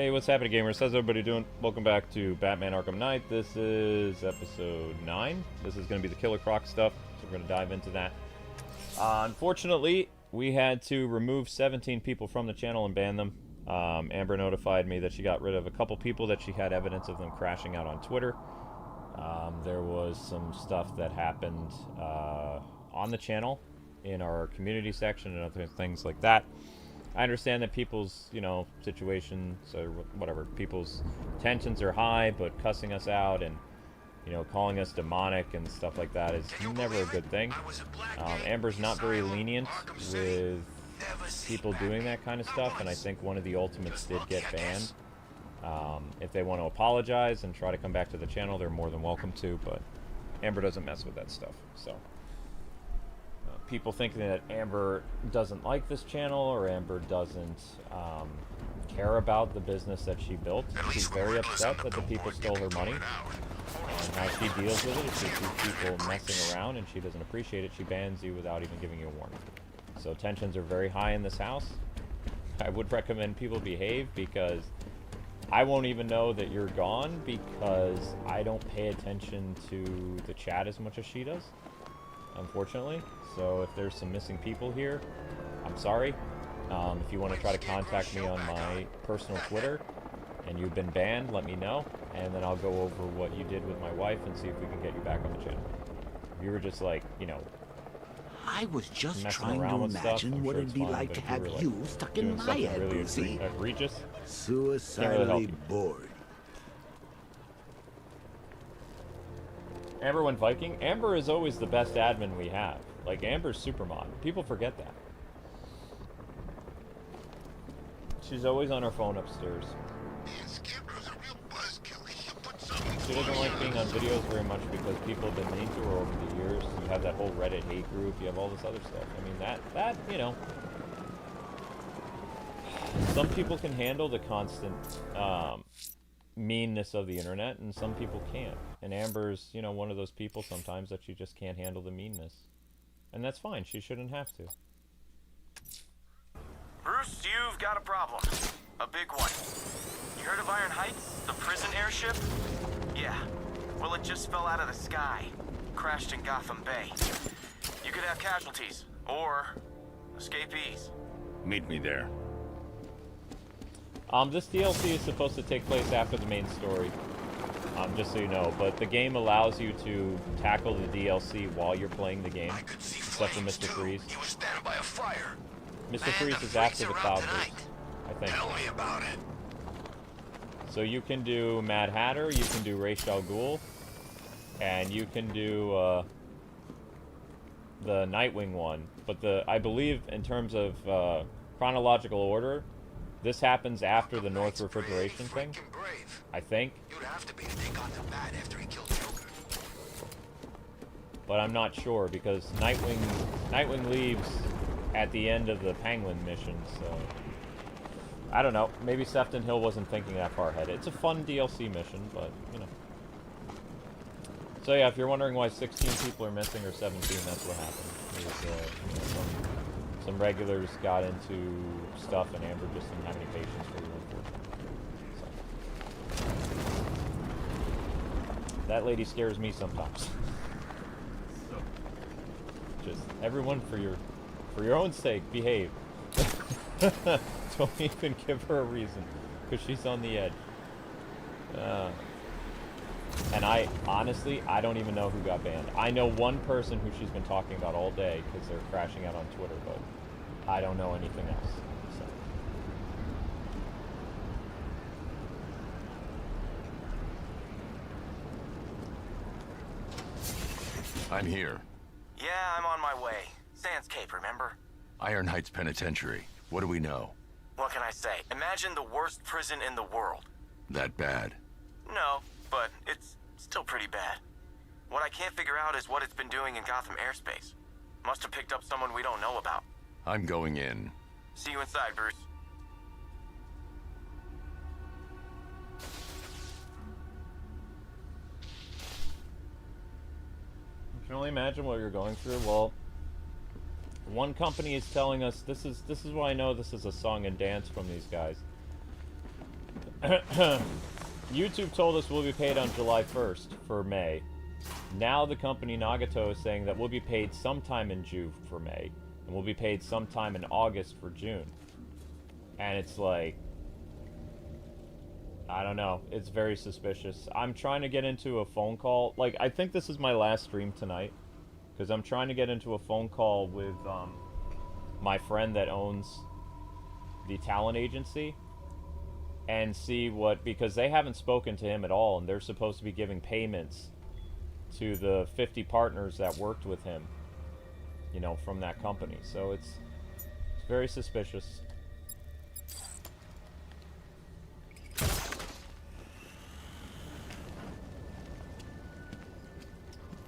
Hey, what's happening, gamers? How's everybody doing? Welcome back to Batman Arkham Knight. This is episode 9. This is going to be the Killer Croc stuff, so we're going to dive into that. Unfortunately, we had to remove 17 people from the channel and ban them. Amber notified me that she got rid of a couple people that she had evidence of them crashing out on Twitter. There was some stuff that happened on the channel in our community section and other things like that. I understand that people's, situations or whatever, people's tensions are high, but cussing us out and, calling us demonic and stuff like that is never a good thing. Amber's not very lenient with people doing that kind of stuff, and I think one of the Ultimates did get banned. If they want to apologize and try to come back to the channel, they're more than welcome to, but Amber doesn't mess with that stuff, so. People thinking that Amber doesn't like this channel or Amber doesn't care about the business that she built. She's very upset that the people stole her money. And how she deals with it is she sees people messing around and she doesn't appreciate it. She bans you without even giving you a warning. So tensions are very high in this house. I would recommend people behave because I won't even know that you're gone because I don't pay attention to the chat as much as she does, unfortunately. So if there's some missing people here, I'm sorry. If you want to try to contact me on my personal Twitter and you've been banned, let me know, and then I'll go over what you did with my wife and see if we can get you back on the channel. If you were just like, I was just messing trying to around with stuff, imagine I'm what sure it'd it's be fine, like but to if you have were, like, you stuck doing in my something head, really Lucy. egregious, Suicidally you. bored. Amber went Viking. Amber is always the best admin we have. Like, Amber's super mod. People forget that. She's always on her phone upstairs. She doesn't like being on videos very much because people have been mean to her over the years. You have that whole Reddit hate group. You have all this other stuff. I mean, that some people can handle the constant meanness of the internet, and some people can't. And Amber's, one of those people sometimes that she just can't handle the meanness. And that's fine. She shouldn't have to. Bruce, you've got a problem. A big one. You heard of Iron Heights, the prison airship? Yeah. Well, it just fell out of the sky. Crashed in Gotham Bay. You could have casualties, or escapees. Meet me there. This DLC is supposed to take place after the main story. Just so you know, but the game allows you to tackle the DLC while you're playing the game, except for Mr. Freeze. He was standing by a fire. Mr. Freeze is after the Cloud Burst, I think. Tell me about it. So you can do Mad Hatter, you can do Ra's al Ghul, and you can do the Nightwing one. But I believe in terms of chronological order, this happens after the North Refrigeration thing, I think. You'd have to be to take on the Bat after he killed Joker. But I'm not sure because Nightwing leaves at the end of the Penguin mission, so I don't know. Maybe Sefton Hill wasn't thinking that far ahead. It's a fun DLC mission, but So yeah, if you're wondering why 16 people are missing or 17, that's what happened. Some regulars got into stuff, and Amber just didn't have any patience for you, unfortunately. So. That lady scares me sometimes. Just everyone, for your own sake, behave. Don't even give her a reason, because she's on the edge. And honestly, I don't even know who got banned. I know one person who she's been talking about all day because they're crashing out on Twitter, but I don't know anything else. I'm here. Yeah, I'm on my way. Sands Cape, remember? Iron Heights Penitentiary. What do we know? What can I say? Imagine the worst prison in the world. That bad? No, but it's still pretty bad. What I can't figure out is what it's been doing in Gotham airspace. Must have picked up someone we don't know about. I'm going in. See you inside, Bruce. I can only imagine what you're going through. Well, one company is telling us this is why I know this is a song and dance from these guys. YouTube told us we'll be paid on July 1st for May. Now the company Nagato is saying that we'll be paid sometime in June for May, and we'll be paid sometime in August for June. And it's like, I don't know. It's very suspicious. I'm trying to get into a phone call. Like, I think this is my last stream tonight, because I'm trying to get into a phone call with my friend that owns the talent agency and see what, because they haven't spoken to him at all, and they're supposed to be giving payments to the 50 partners that worked with him, you know, from that company. So it's very suspicious.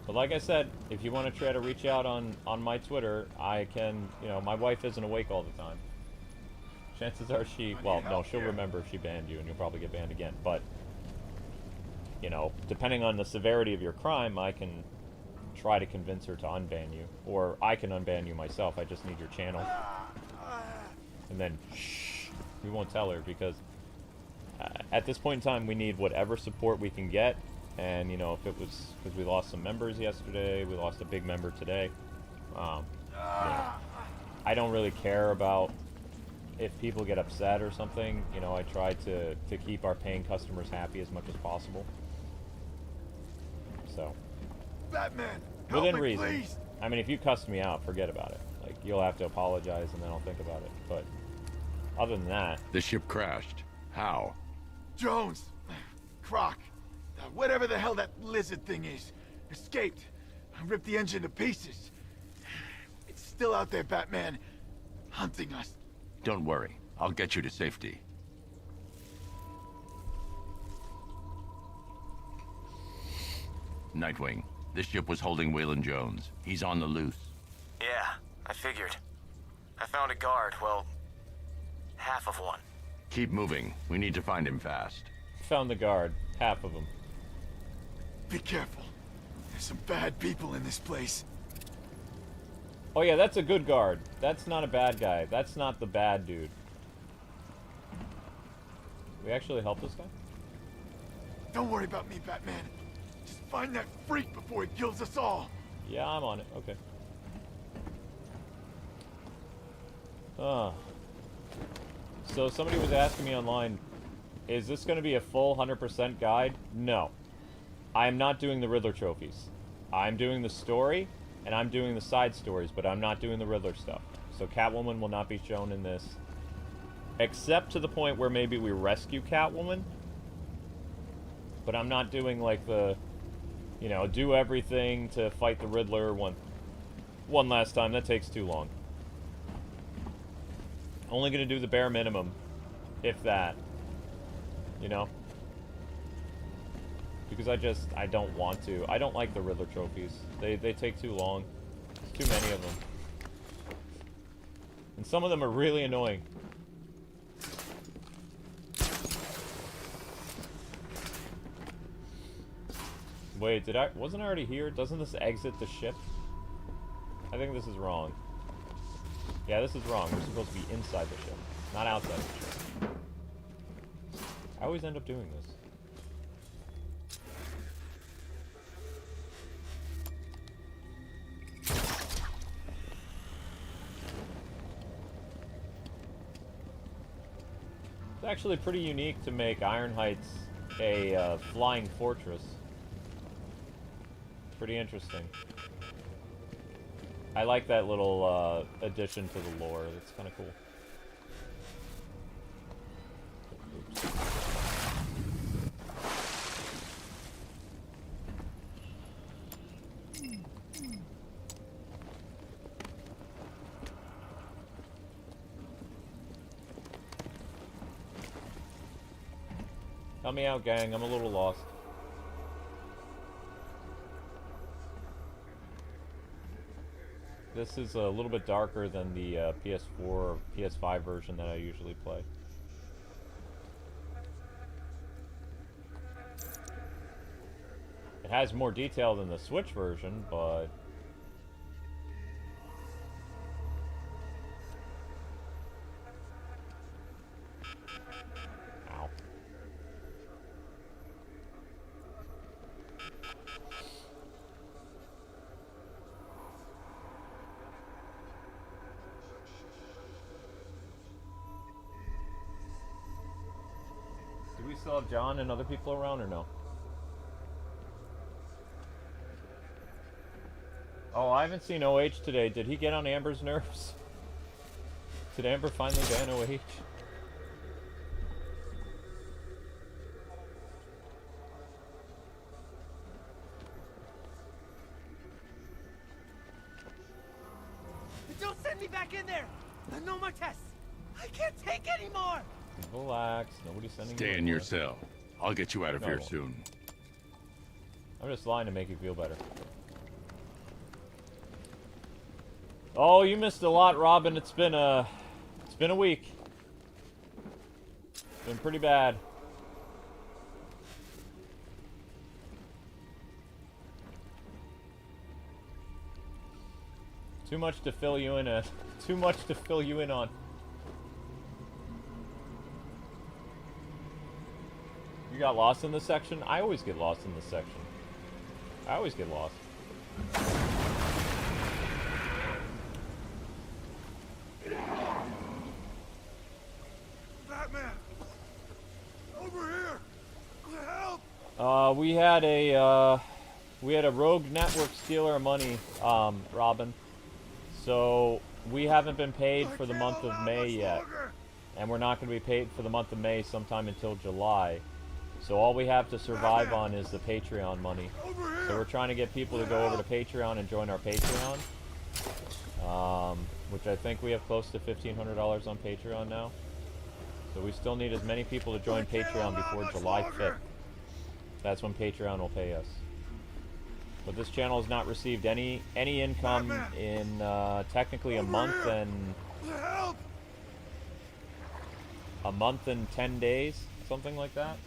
But like I said, if you want to try to reach out on my Twitter, I can, you know, my wife isn't awake all the time. Chances are she, well, no, she'll remember if she banned you, and you'll probably get banned again. But, you know, depending on the severity of your crime, I can try to convince her to unban you. Or I can unban you myself. I just need your channel. And then, shh, we won't tell her, because at this point in time, we need whatever support we can get. And, you know, if it was because we lost some members yesterday, we lost a big member today. You know, I don't really care about if people get upset or something. You know, I try to keep our paying customers happy as much as possible. So, Batman, within reason. Please. I mean, if you cuss me out, forget about it. Like, you'll have to apologize, and then I'll think about it. But other than that, The ship crashed. How? Jones, Croc, whatever the hell that lizard thing is, escaped. Ripped the engine to pieces. It's still out there, Batman, hunting us. Don't worry. I'll get you to safety. Nightwing, this ship was holding Waylon Jones. He's on the loose. Yeah, I figured. I found a guard, well, half of one. Keep moving. We need to find him fast. found the guard. Half of them. Be careful. There's some bad people in this place. Oh yeah, that's a good guard. That's not a bad guy. That's not the bad dude. We actually help this guy? Don't worry about me, Batman. Just find that freak before he kills us all. Yeah, I'm on it. Okay. So somebody was asking me online, is this going to be a full 100% guide? No. I am not doing the Riddler trophies. I'm doing the story, and I'm doing the side stories, but I'm not doing the Riddler stuff. So Catwoman will not be shown in this. Except to the point where maybe we rescue Catwoman. But I'm not doing, like, the, you know, do everything to fight the Riddler one last time. That takes too long. Only gonna do the bare minimum, if that. You know? Because I don't want to. I don't like the Riddler trophies. They take too long. There's too many of them. And some of them are really annoying. Wait, wasn't I already here? Doesn't this exit the ship? I think this is wrong. Yeah, this is wrong. We're supposed to be inside the ship, not outside the ship. I always end up doing this. It's actually pretty unique to make Iron Heights a flying fortress. Pretty interesting. I like that little addition to the lore. That's kind of cool. Oops. Help me out, gang. I'm a little lost. This is a little bit darker than the PS4 or PS5 version that I usually play. It has more detail than the Switch version, but... Ow. still have John and other people around or no? Oh, I haven't seen OH today. Did he get on Amber's nerves? Did Amber finally ban OH? Don't send me back in there! No more tests! I can't take anymore! Relax. Nobody's sending you Stay in anywhere. your cell. I'll get you out of No, I here won't. soon. I'm just lying to make you feel better. Oh, you missed a lot, Robin. It's been a week. It's been pretty bad. Too much to fill you in. Too much to fill you in on. You got lost in this section? I always get lost in this section. I always get lost. Batman! Over here! Help! We had a rogue network steal our money, Robin. So we haven't been paid for the month of May yet, and we're not going to be paid for the month of May sometime until July. So all we have to survive on is the Patreon money. So we're trying to get people to go over to Patreon and join our Patreon, which I think we have close to $1,500 on Patreon now. So we still need as many people to join Patreon before July 5th. That's when Patreon will pay us. But this channel has not received any income in technically a month and 10 days, something like that.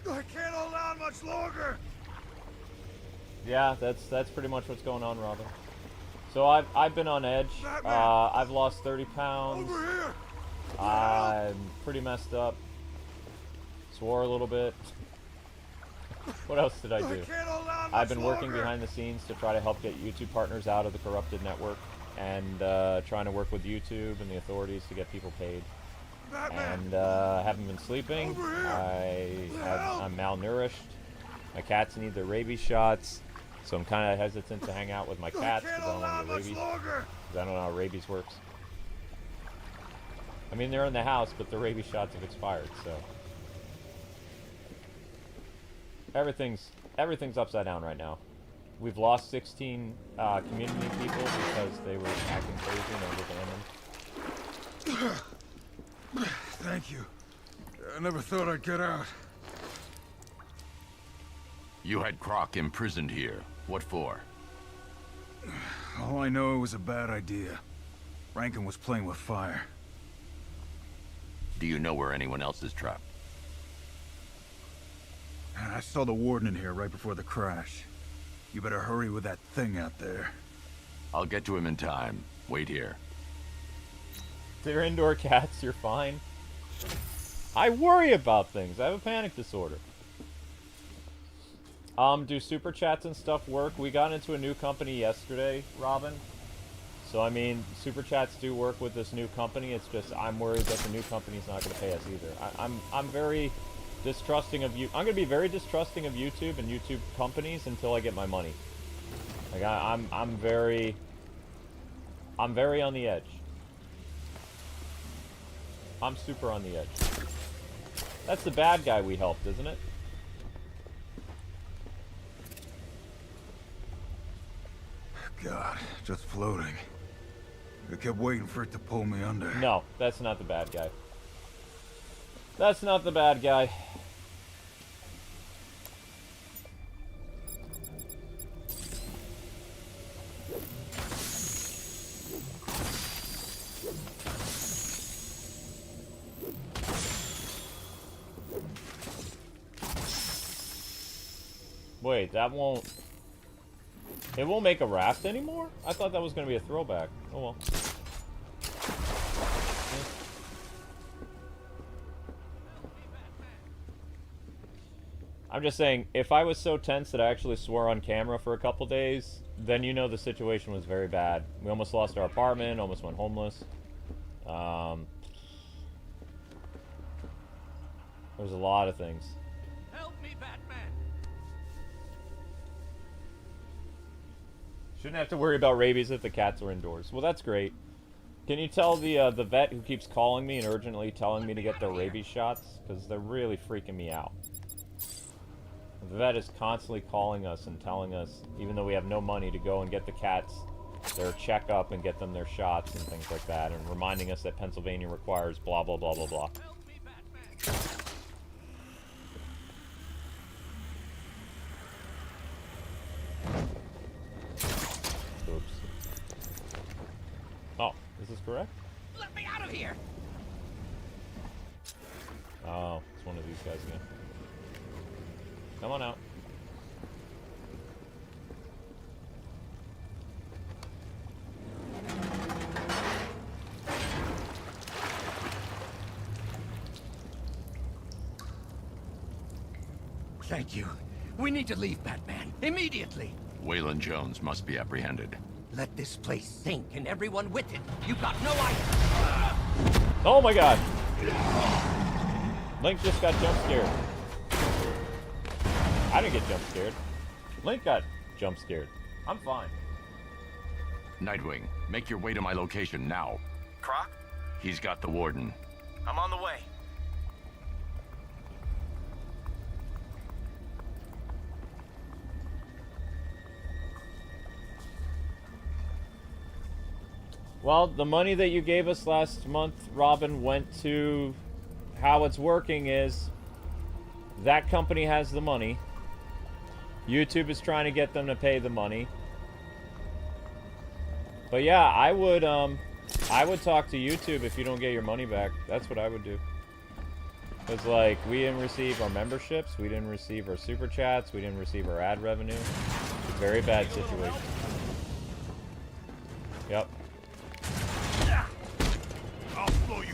I can't hold on much longer. Yeah, that's pretty much what's going on, Robin. So I've been on edge. I've lost 30 pounds. Over here. I'm pretty messed up. Swore a little bit. What else did I do? I've been working behind the scenes to try to help get YouTube partners out of the corrupted network, and trying to work with YouTube and the authorities to get people paid. And haven't been sleeping. I'm malnourished. My cats need their rabies shots, so I'm kind of hesitant to hang out with my cats because I don't want to get rabies. Because I don't know how rabies works. I mean, they're in the house, but the rabies shots have expired, so everything's upside down right now. We've lost 16 community people because they were acting crazy and overbanned them. Thank you. I never thought I'd get out. You had Croc imprisoned here. What for? All I know, it was a bad idea. Rankin was playing with fire. Do you know where anyone else is trapped? I saw the warden in here right before the crash. You better hurry with that thing out there. I'll get to him in time. Wait here. They're indoor cats, you're fine. I worry about things. I have a panic disorder. Do super chats and stuff work? We got into a new company yesterday, Robin. So I mean, super chats do work with this new company. It's just I'm worried that the new company's not going to pay us either. I'm very distrusting of you. I'm going to be very distrusting of YouTube and YouTube companies until I get my money. Like I'm very on the edge. I'm super on the edge. That's the bad guy we helped, isn't it? God, just floating. I kept waiting for it to pull me under. No, that's not the bad guy. That's not the bad guy. Wait, that won't... It won't make a raft anymore? I thought that was going to be a throwback. Oh well. I'm just saying, if I was so tense that I actually swore on camera for a couple days, then you know the situation was very bad. We almost lost our apartment, almost went homeless. There's a lot of things. Help me, Batman. Shouldn't have to worry about rabies if the cats are indoors. Well, that's great. Can you tell the vet who keeps calling me and urgently telling me to get their rabies shots? Because they're really freaking me out. The vet is constantly calling us and telling us, even though we have no money, to go and get the cats their checkup and get them their shots and things like that, and reminding us that Pennsylvania requires blah, blah, blah, blah, blah. Help me, Batman. Oops. Oh, is this correct? Let me out of here. Oh, it's one of these guys again. Come on out. Thank you. We need to leave, Batman. Immediately. Waylon Jones must be apprehended. Let this place sink and everyone with it. You got no idea. Oh my god! Link just got jump scared. I didn't get jump scared. Link got jump scared. I'm fine. Nightwing, make your way to my location now. Croc? He's got the warden. I'm on the way. Well, the money that you gave us last month, Robin, went to... How it's working is... That company has the money. YouTube is trying to get them to pay the money. But yeah, I would talk to YouTube if you don't get your money back. That's what I would do. Because, like, we didn't receive our memberships, we didn't receive our super chats, we didn't receive our ad revenue. It's a very bad situation. Yep.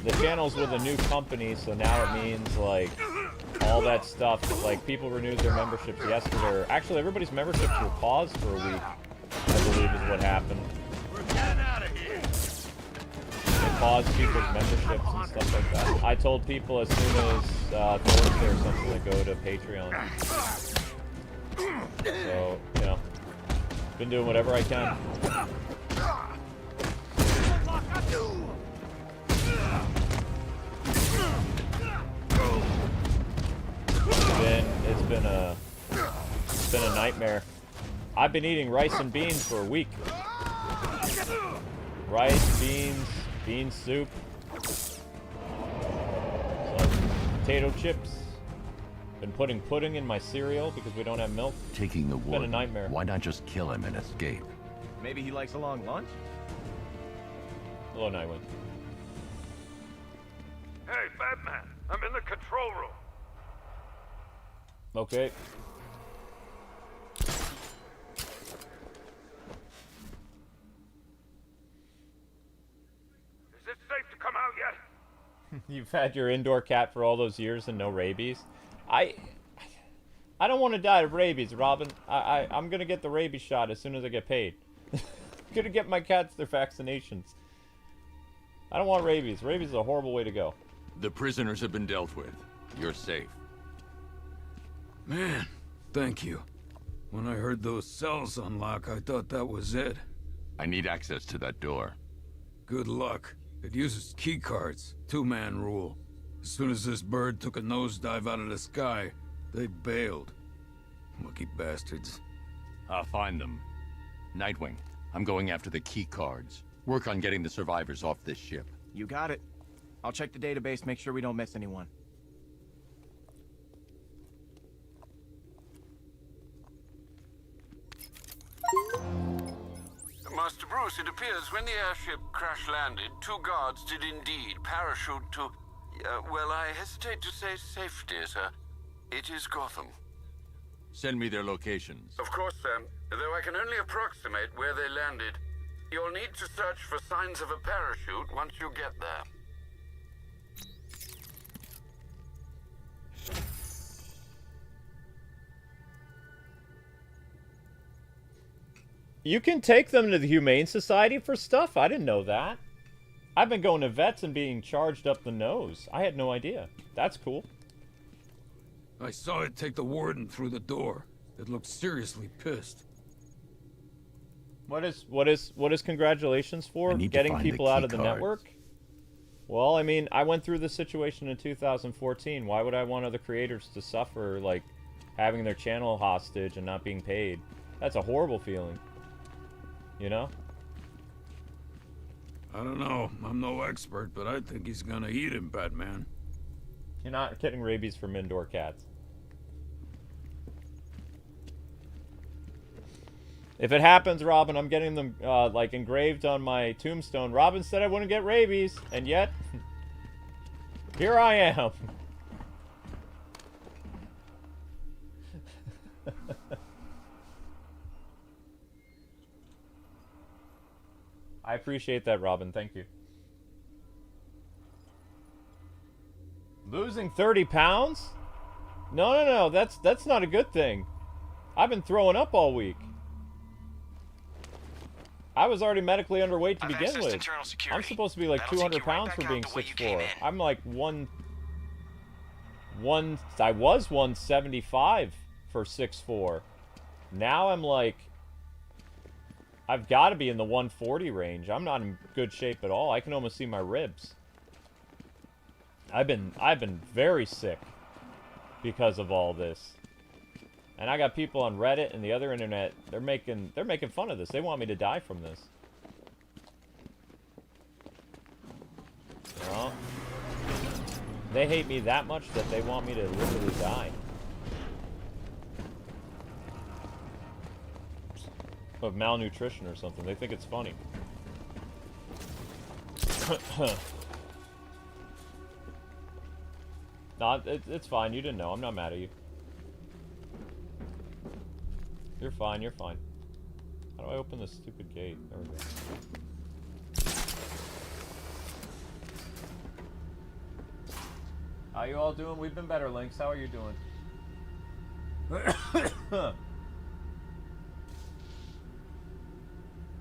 The channel's with a new company, so now it means, like, all that stuff. Like, people renewed their memberships yesterday. Actually, everybody's memberships were paused for a week, I believe is what happened. We're getting out of here. They paused people's memberships and stuff like that. I told people as soon as Thursday or something to go to Patreon. So, you know, been doing whatever I can. It's been a nightmare. I've been eating rice and beans for a week. Rice, beans, bean soup, some potato chips. Been putting pudding in my cereal because we don't have milk. Taking the It's been warden. a nightmare. Why not just kill him and escape? Maybe he likes a long lunch? Hello, Nightwing. Hey, Batman, I'm in the control room. Okay. Is it safe to come out yet? You've had your indoor cat for all those years and no rabies. I don't want to die of rabies, Robin. I'm gonna get the rabies shot as soon as I get paid. Gonna get my cats their vaccinations. I don't want rabies. Rabies is a horrible way to go. The prisoners have been dealt with. You're safe. Man, thank you. When I heard those cells unlock, I thought that was it. I need access to that door. Good luck. It uses key cards. Two-man rule. As soon as this bird took a nosedive out of the sky, they bailed. Lucky bastards. I'll find them. Nightwing, I'm going after the key cards. Work on getting the survivors off this ship. You got it. I'll check the database, make sure we don't miss anyone. Master Bruce, it appears when the airship crash-landed, 2 guards did indeed parachute to... well, I hesitate to say safety, sir. It is Gotham. Send me their locations. Of course, sir. Though I can only approximate where they landed. You'll need to search for signs of a parachute once you get there. You can take them to the Humane Society for stuff? I didn't know that. I've been going to vets and being charged up the nose. I had no idea. That's cool. I saw it take the warden through the door. It looked seriously pissed. What is congratulations for? I need to Getting find the people out key of the cards. network? Well, I mean, I went through this situation in 2014. Why would I want other creators to suffer, like, having their channel hostage and not being paid? That's a horrible feeling. You know? I don't know. I'm no expert, but I think he's gonna eat him, Batman. You're not getting rabies from indoor cats. If it happens, Robin, I'm getting them, like, engraved on my tombstone. Robin said I wouldn't get rabies, and yet, here I am. I appreciate that, Robin. Thank you. Losing 30 pounds? No. That's not a good thing. I've been throwing up all week. I was already medically underweight to begin with. I'm supposed to be like 200 pounds for being 6'4". I'm like I was 175 for 6'4". Now I'm like, I've got to be in the 140 range. I'm not in good shape at all. I can almost see my ribs. I've been very sick because of all this. And I got people on Reddit and the other internet, they're making fun of this. They want me to die from this. Well, they hate me that much that they want me to literally die. Of malnutrition or something. They think it's funny. No, it's fine. You didn't know. I'm not mad at you. You're fine, you're fine. How do I open this stupid gate? There we go. How you all doing? We've been better, Lynx. How are you doing?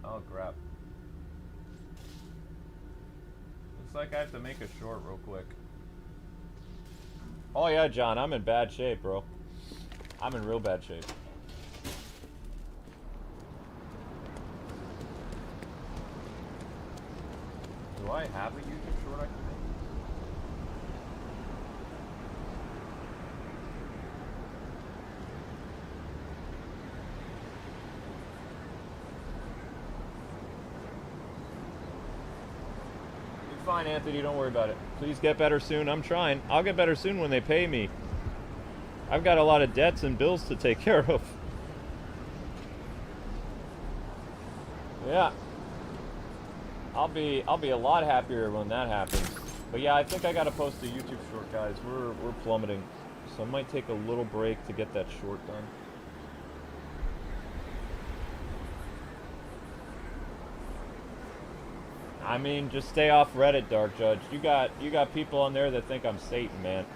Oh, crap. Looks like I have to make a short real quick. Oh, yeah, John. I'm in bad shape, bro. I'm in real bad shape. Do I have a YouTube short I can make? You're fine, Anthony. Don't worry about it. Please get better soon. I'm trying. I'll get better soon when they pay me. I've got a lot of debts and bills to take care of. Yeah. I'll be a lot happier when that happens. But yeah, I think I gotta post a YouTube short, guys. We're plummeting. So I might take a little break to get that short done. I mean, just stay off Reddit, Dark Judge. You got people on there that think I'm Satan, man.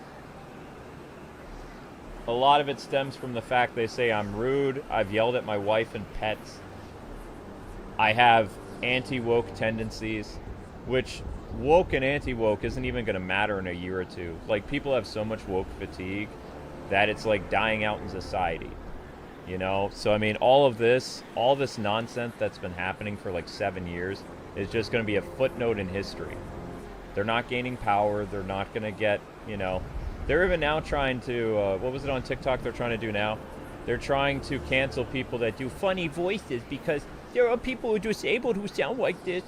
A lot of it stems from the fact they say I'm rude, I've yelled at my wife and pets. I have anti-woke tendencies, which woke and anti-woke isn't even going to matter in a year or two. Like, people have so much woke fatigue that it's like dying out in society, you know? So, I mean, all this nonsense that's been happening for like 7 years is just going to be a footnote in history. They're not gaining power. They're not going to get, you know... They're even now trying to, what was it on TikTok they're trying to do now? They're trying to cancel people that do funny voices because there are people who are disabled who sound like this,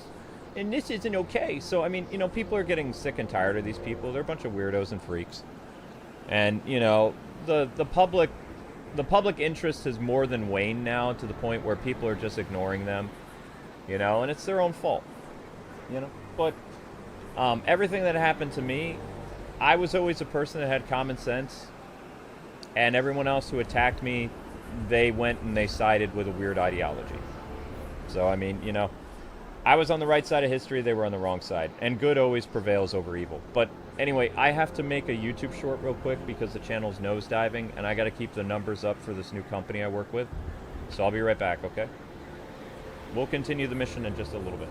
and this isn't okay. So, I mean, you know, people are getting sick and tired of these people. They're a bunch of weirdos and freaks. And, you know, the public interest has more than waned now to the point where people are just ignoring them, you know, and it's their own fault, you know. But everything that happened to me, I was always a person that had common sense, and everyone else who attacked me, they went and they sided with a weird ideology. So, I mean, you know, I was on the right side of history, they were on the wrong side, and good always prevails over evil. But anyway, I have to make a YouTube short real quick because the channel's nosediving, and I got to keep the numbers up for this new company I work with. So I'll be right back, okay? We'll continue the mission in just a little bit.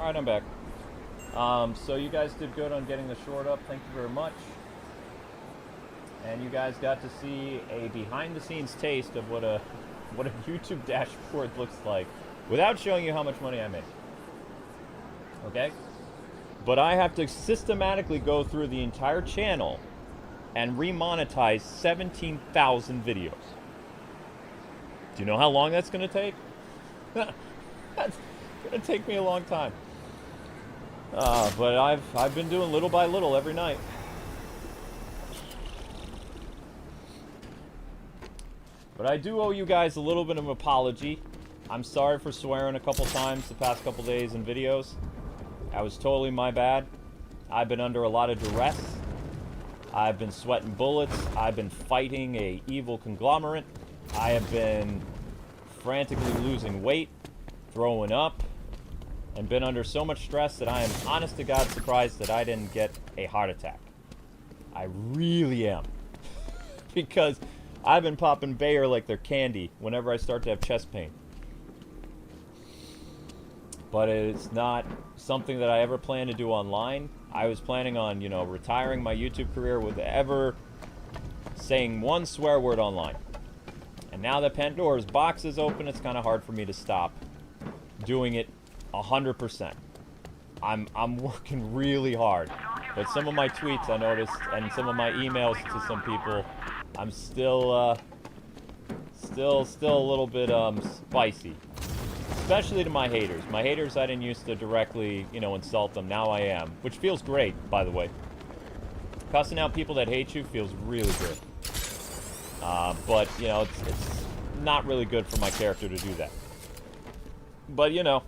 Alright, I'm back. So you guys did good on getting the short up. Thank you very much. And you guys got to see a behind-the-scenes taste of what a YouTube dashboard looks like without showing you how much money I make. Okay? But I have to systematically go through the entire channel and remonetize 17,000 videos. Do you know how long that's going to take? That's going to take me a long time. But I've been doing little by little every night. But I do owe you guys a little bit of an apology. I'm sorry for swearing a couple times the past couple days in videos. That was totally my bad. I've been under a lot of duress. I've been sweating bullets. I've been fighting a evil conglomerate. I have been frantically losing weight, throwing up, and been under so much stress that I am honest to God surprised that I didn't get a heart attack. I really am. Because I've been popping Bale like they're candy whenever I start to have chest pain. But it's not something that I ever plan to do online. I was planning on, you know, retiring my YouTube career with ever saying one swear word online. And now that Pandora's box is open, it's kind of hard for me to stop doing it 100%. I'm working really hard. But some of my tweets I noticed, and some of my emails to some people, I'm still a little bit spicy. Especially to my haters. My haters, I didn't used to directly, you know, insult them. Now I am. Which feels great, by the way. Cussing out people that hate you feels really good. But, you know, it's not really good for my character to do that. But, you know.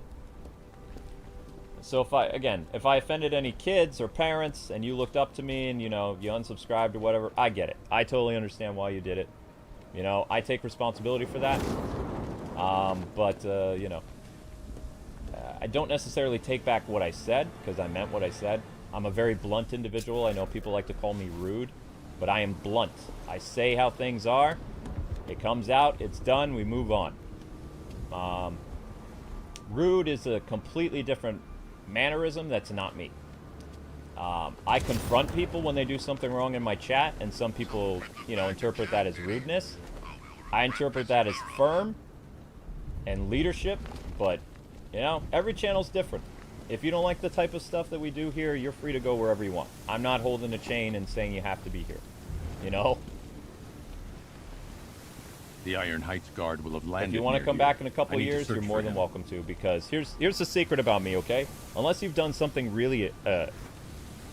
So if I offended any kids or parents and you looked up to me and, you know, you unsubscribed or whatever, I get it. I totally understand why you did it. You know, I take responsibility for that. You know, I don't necessarily take back what I said, because I meant what I said. I'm a very blunt individual. I know people like to call me rude, but I am blunt. I say how things are. It comes out, it's done, we move on. Rude is a completely different mannerism that's not me. I confront people when they do something wrong in my chat, and some people, you know, interpret that as rudeness. I interpret that as firm and leadership, but, you know, every channel's different. If you don't like the type of stuff that we do here, you're free to go wherever you want. I'm not holding a chain and saying you have to be here, you know? The Iron Heights Guard will have landed. If you want to come back in a couple years, you're more than him. welcome to, because here's the secret about me, okay? Unless you've done something really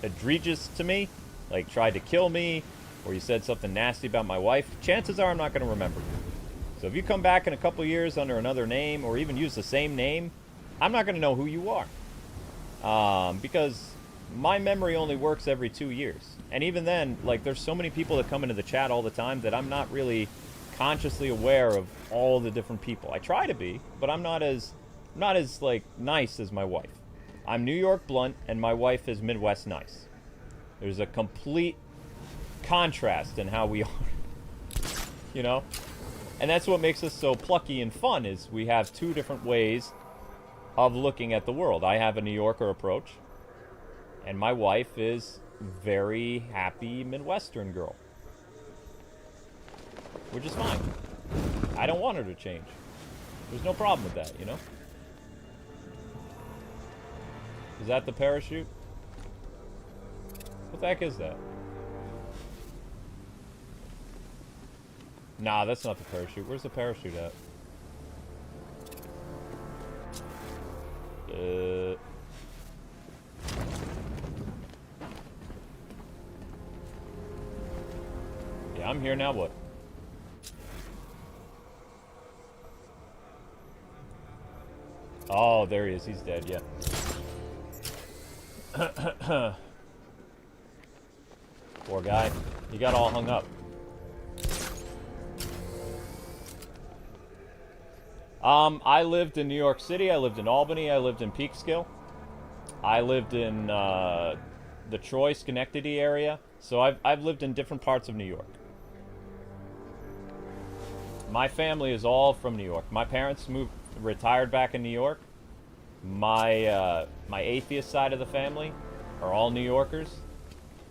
egregious to me, like tried to kill me, or you said something nasty about my wife, chances are I'm not going to remember you. So if you come back in a couple years under another name, or even use the same name, I'm not going to know who you are. Because my memory only works every 2 years. And even then, like, there's so many people that come into the chat all the time that I'm not really consciously aware of all the different people. I try to be, but I'm not as like nice as my wife. I'm New York blunt, and my wife is Midwest nice. There's a complete contrast in how we are, you know? And that's what makes us so plucky and fun, is we have two different ways of looking at the world. I have a New Yorker approach, and my wife is very happy Midwestern girl. Which is fine. I don't want her to change. There's no problem with that, you know? Is that the parachute? What the heck is that? Nah, that's not the parachute. Where's the parachute at? Yeah, I'm here now, what? Oh, there he is. He's dead, yeah. Poor guy. He got all hung up. I lived in New York City. I lived in Albany. I lived in Peekskill. I lived in the Troy, Schenectady area. So I've lived in different parts of New York. My family is all from New York. My parents retired back in New York. My atheist side of the family are all New Yorkers.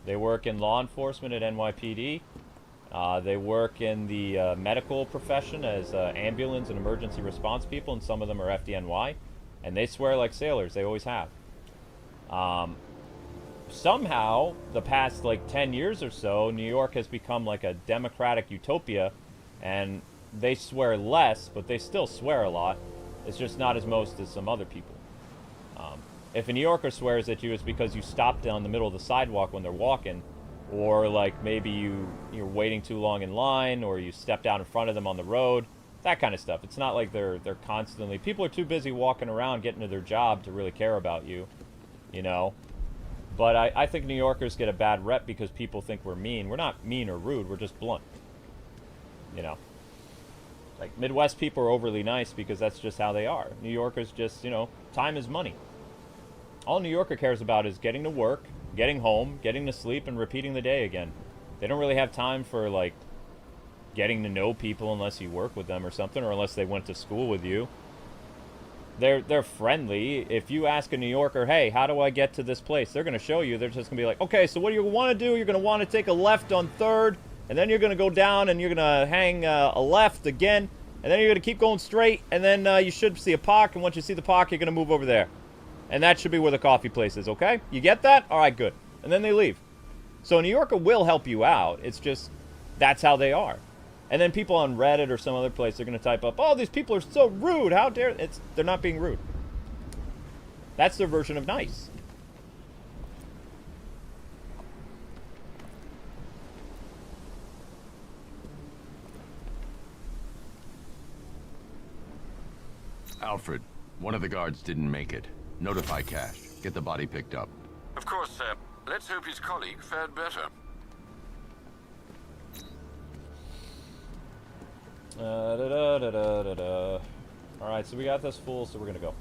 They work in law enforcement at NYPD. They work in the medical profession as ambulance and emergency response people, and some of them are FDNY. And they swear like sailors. They always have. Somehow, the past like 10 years or so, New York has become like a democratic utopia, and they swear less, but they still swear a lot. It's just not as most as some other people. If a New Yorker swears at you, it's because you stopped down the middle of the sidewalk when they're walking, or like maybe you're waiting too long in line, or you stepped out in front of them on the road. That kind of stuff. It's not like they're constantly... People are too busy walking around getting to their job to really care about you, you know? But I think New Yorkers get a bad rep because people think we're mean. We're not mean or rude. We're just blunt. You know? Like, Midwest people are overly nice because that's just how they are. New Yorkers just, you know, time is money. All a New Yorker cares about is getting to work, getting home, getting to sleep, and repeating the day again. They don't really have time for, like, getting to know people unless you work with them or something, or unless they went to school with you. They're friendly. If you ask a New Yorker, hey, how do I get to this place? They're going to show you. They're just going to be like, okay, so what do you want to do? You're going to want to take a left on 3rd, and then you're going to go down, and you're going to hang a left again, and then you're going to keep going straight, and then you should see a park, and once you see the park, you're going to move over there. And that should be where the coffee place is, okay? You get that? All right, good. And then they leave. So a New Yorker will help you out. It's just, that's how they are. And then people on Reddit or some other place, they're going to type up, oh, these people are so rude. How dare... They're not being rude. That's their version of nice. Alfred, one of the guards didn't make it. Notify Cash. Get the body picked up. Of course, sir. Let's hope his colleague fared better. Alright, so we got this fool, so we're gonna go.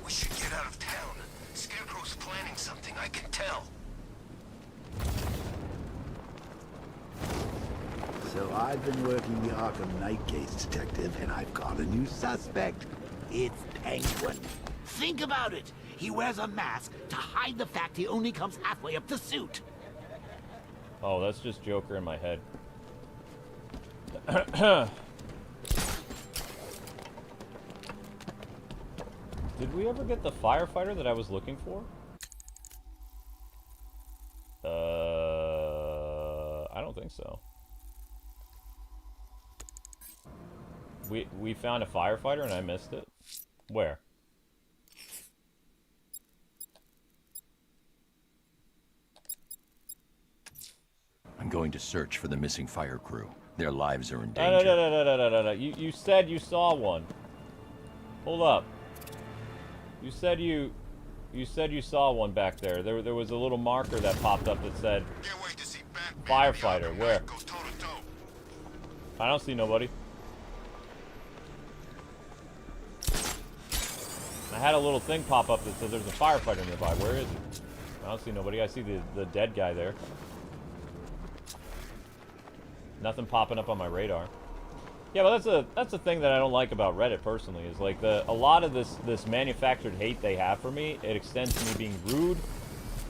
We should get out of town. Scarecrow's planning something, I can tell. So I've been working the Arkham Knight case, Detective, and I've got a new suspect. It's Penguin. Think about it. He wears a mask to hide the fact he only comes halfway up the suit. Oh, that's just Joker in my head. Did we ever get the firefighter that I was looking for? I don't think so. We found a firefighter and I missed it? Where? I'm going to search for the missing fire crew. Their lives are in danger. No. You said you saw one. Hold up. You said you saw one back there. There was a little marker that popped up that said firefighter. Where? I don't see nobody. I had a little thing pop up that said there's a firefighter nearby. Where is it? I don't see nobody. I see the dead guy there. Nothing popping up on my radar. Yeah, but that's the thing that I don't like about Reddit personally, is like a lot of this manufactured hate they have for me, it extends to me being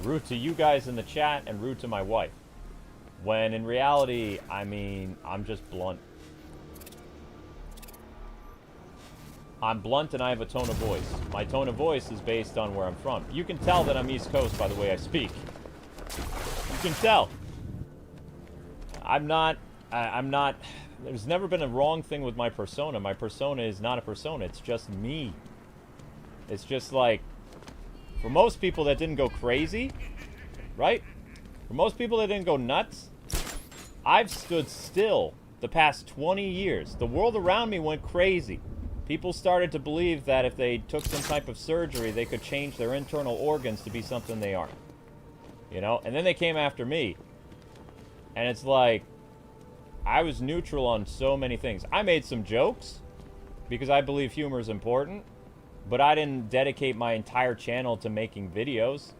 rude to you guys in the chat, and rude to my wife. When in reality, I mean, I'm just blunt. I'm blunt and I have a tone of voice. My tone of voice is based on where I'm from. You can tell that I'm East Coast by the way I speak. You can tell. I'm not... There's never been a wrong thing with my persona. My persona is not a persona. It's just me. It's just like... For most people that didn't go crazy, right? For most people that didn't go nuts, I've stood still the past 20 years. The world around me went crazy. People started to believe that if they took some type of surgery, they could change their internal organs to be something they aren't. You know? And then they came after me. And it's like, I was neutral on so many things. I made some jokes, because I believe humor is important, but I didn't dedicate my entire channel to making videos.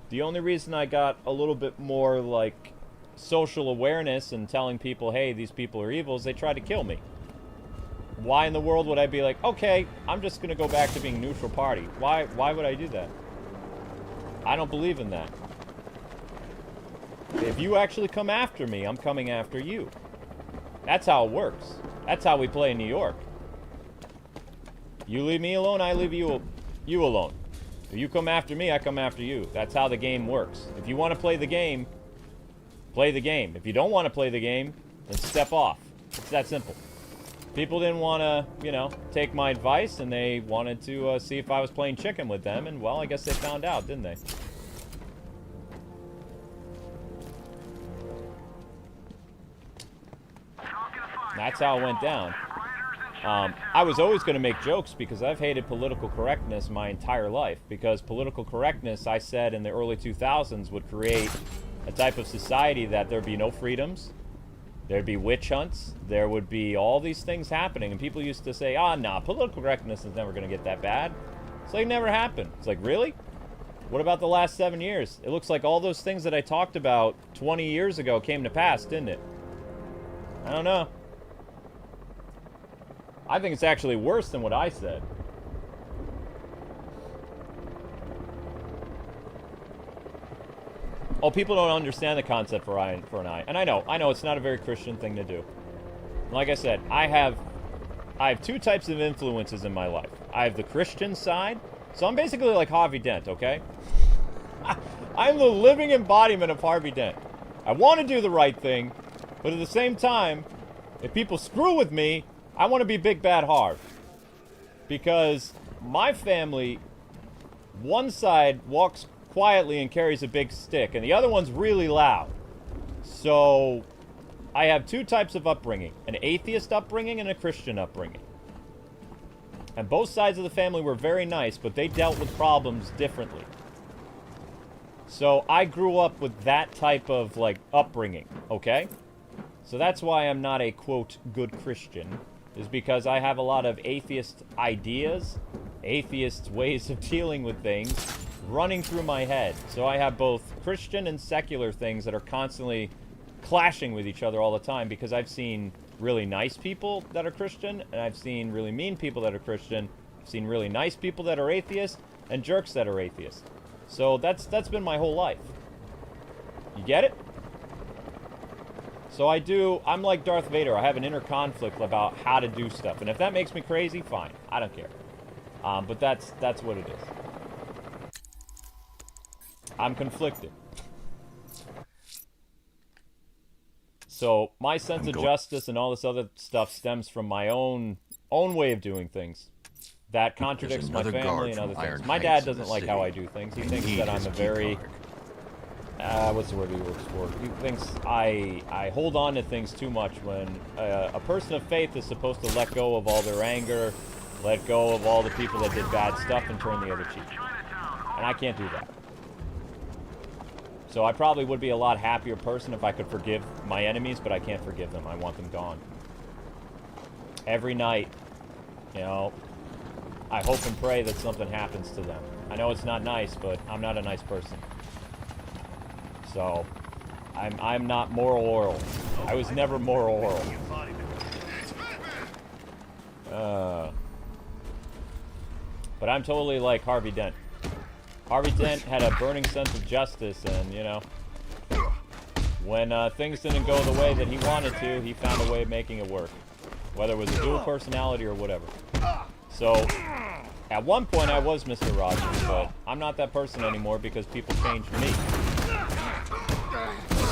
The only reason I got a little bit more, like, social awareness and telling people, hey, these people are evils, they try to kill me. Why in the world would I be like, okay, I'm just going to go back to being neutral party? Why would I do that? I don't believe in that. If you actually come after me, I'm coming after you. That's how it works. That's how we play in New York. You leave me alone, I leave you alone. If you come after me, I come after you. That's how the game works. If you want to play the game, play the game. If you don't want to play the game, then step off. It's that simple. People didn't want to, you know, take my advice, and they wanted to see if I was playing chicken with them, and, well, I guess they found out, didn't they? That's how it went down. I was always going to make jokes because I've hated political correctness my entire life. Because political correctness, I said in the early 2000s, would create a type of society that there'd be no freedoms. There'd be witch hunts. There would be all these things happening. And people used to say, nah, political correctness is never going to get that bad. It's like, it never happened. It's like, really? What about the last 7 years? It looks like all those things that I talked about 20 years ago came to pass, didn't it? I don't know. I think it's actually worse than what I said. Oh, people don't understand the concept for an eye. And I know it's not a very Christian thing to do. Like I said, I have two types of influences in my life. I have the Christian side, so I'm basically like Harvey Dent, okay? I'm the living embodiment of Harvey Dent. I want to do the right thing, but at the same time, if people screw with me, I want to be Big Bad Harv. Because my family, one side walks quietly and carries a big stick, and the other one's really loud. So, I have two types of upbringing. An atheist upbringing and a Christian upbringing. And both sides of the family were very nice, but they dealt with problems differently. So, I grew up with that type of, like, upbringing, okay? So that's why I'm not a, quote, good Christian. Is because I have a lot of atheist ideas, atheist ways of dealing with things running through my head. So I have both Christian and secular things that are constantly clashing with each other all the time, because I've seen really nice people that are Christian, and I've seen really mean people that are Christian. I've seen really nice people that are atheists, and jerks that are atheists. So that's been my whole life. You get it? So I'm like Darth Vader. I have an inner conflict about how to do stuff. And if that makes me crazy, fine. I don't care. But that's what it is. I'm conflicted. So my sense of justice and all this other stuff stems from my own way of doing things. That contradicts my family and other things. My dad doesn't like how I do things. He thinks that I'm a very... what's the word he works for? He thinks I hold on to things too much, when a person of faith is supposed to let go of all their anger, let go of all the people that did bad stuff, and turn the other cheek. And I can't do that. So I probably would be a lot happier person if I could forgive my enemies, but I can't forgive them. I want them gone. Every night, you know, I hope and pray that something happens to them. I know it's not nice, but I'm not a nice person. So, I'm not moral oral. I was never moral oral. But I'm totally like Harvey Dent. Harvey Dent had a burning sense of justice, and, you know, when things didn't go the way that he wanted to, he found a way of making it work. Whether it was a dual personality or whatever. So, at one point I was Mr. Rogers, but I'm not that person anymore because people changed me.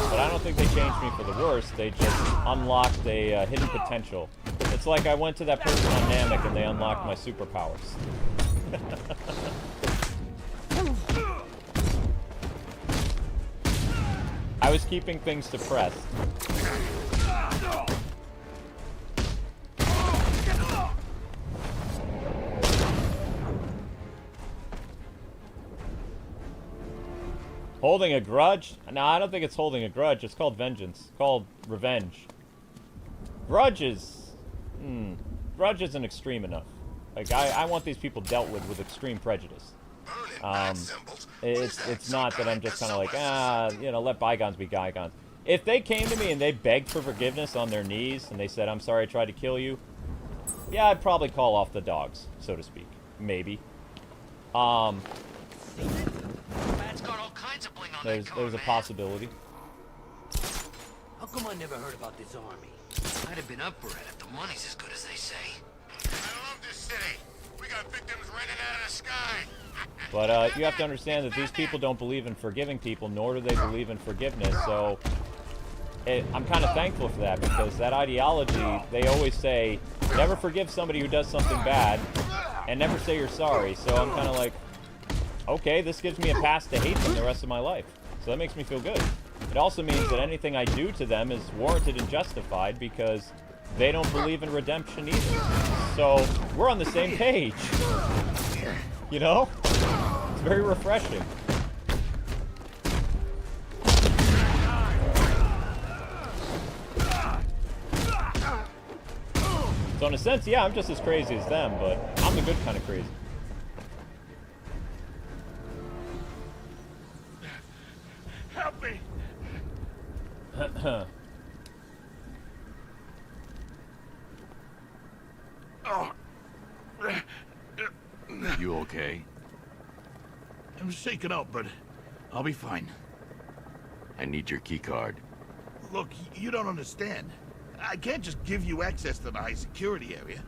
But I don't think they changed me for the worse. They just unlocked a hidden potential. It's like I went to that person on Namek and they unlocked my superpowers. I was keeping things suppressed. Holding a grudge? No, I don't think it's holding a grudge. It's called vengeance. It's called revenge. Grudge is... grudge isn't extreme enough. Like, I want these people dealt with extreme prejudice. It's not that I'm just kind of like, you know, let bygones be bygones. if they came to me and they begged for forgiveness on their knees and they said, I'm sorry I tried to kill you, yeah, I'd probably call off the dogs, so to speak. Maybe. There's a possibility. How come I never heard about this army? I'd have been up for it if the money's as good as they say. I love this city. We got victims raining out of the sky. But you have to understand that these people don't believe in forgiving people, nor do they believe in forgiveness. So I'm kind of thankful for that, because that ideology, they always say, never forgive somebody who does something bad, and never say you're sorry. So I'm kind of like, okay, this gives me a pass to hate them the rest of my life. So that makes me feel good. It also means that anything I do to them is warranted and justified, because they don't believe in redemption either. So we're on the same page. You know? It's very refreshing. So in a sense, yeah, I'm just as crazy as them, but I'm the good kind of crazy. Help me. Oh. You okay? I'm shaken up, but I'll be fine. I need your key card. Look, you don't understand. I can't just give you access to the high security area.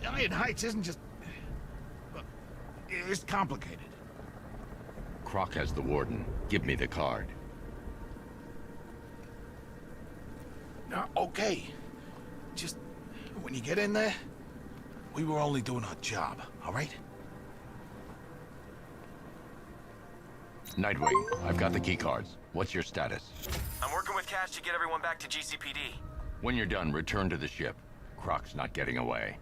Iron Heights isn't just... Well, it's complicated. Croc has the warden. Give me the card. Okay. Just, when you get in there, we were only doing our job, all right? Nightwing, I've got the key cards. What's your status? I'm working with Cash to get everyone back to GCPD. When you're done, return to the ship. Croc's not getting away.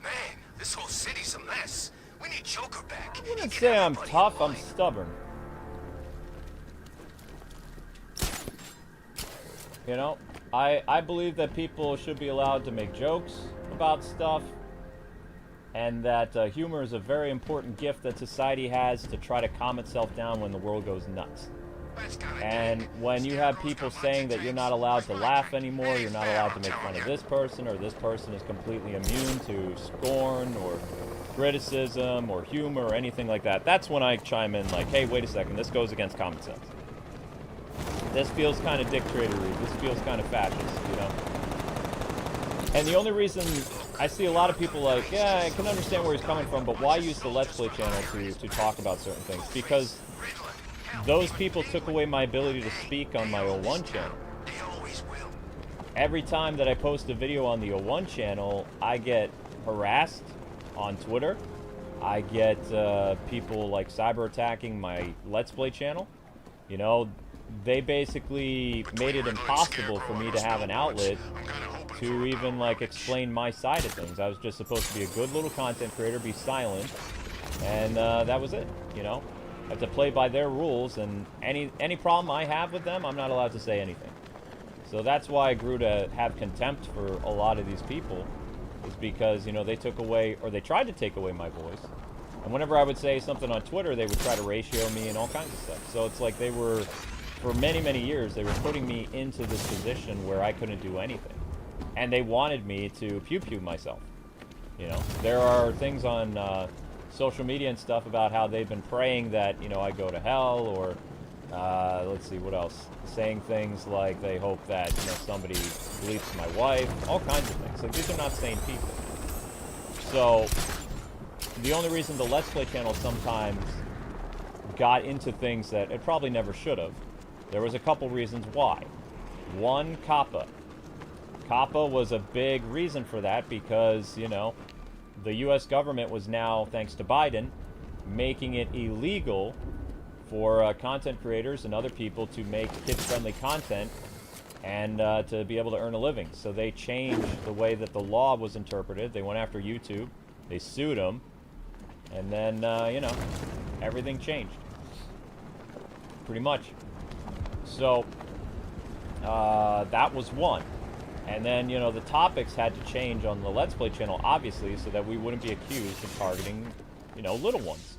Man, this whole city's a mess. We need Joker back. I wouldn't say I'm tough, I'm stubborn. You know, I believe that people should be allowed to make jokes about stuff, and that humor is a very important gift that society has to try to calm itself down when the world goes nuts. And when you have people saying that you're not allowed to laugh anymore, you're not allowed to make fun of this person, or this person is completely immune to scorn or criticism or humor or anything like that, that's when I chime in like, hey, wait a second, this goes against common sense. This feels kind of dictatorial. This feels kind of fascist, you know? And the only reason I see a lot of people like, yeah, I can understand where he's coming from, but why use the Let's Play channel to talk about certain things? Because those people took away my ability to speak on my 01 channel. Every time that I post a video on the 01 channel, I get harassed on Twitter. I get people like cyber attacking my Let's Play channel. You know, they basically made it impossible for me to have an outlet to even like explain my side of things. I was just supposed to be a good little content creator, be silent, and that was it, you know? I have to play by their rules, and any problem I have with them, I'm not allowed to say anything. So that's why I grew to have contempt for a lot of these people, is because, you know, they took away, or they tried to take away my voice. And whenever I would say something on Twitter, they would try to ratio me and all kinds of stuff. So it's like they were, for many, many years, they were putting me into this position where I couldn't do anything. And they wanted me to pew-pew myself. You know, there are things on social media and stuff about how they've been praying that, you know, I go to hell, or let's see, what else? Saying things like they hope that, you know, somebody bleeps my wife, all kinds of things. Like, these are not sane people. So, the only reason the Let's Play channel sometimes got into things that it probably never should have, there was a couple reasons why. One, COPPA. COPPA was a big reason for that because, you know, the U.S. government was now, thanks to Biden, making it illegal for content creators and other people to make kid-friendly content and to be able to earn a living. So they changed the way that the law was interpreted. They went after YouTube. They sued them. And then, you know, everything changed. Pretty much. So, that was one. And then, you know, the topics had to change on the Let's Play channel, obviously, so that we wouldn't be accused of targeting, you know, little ones.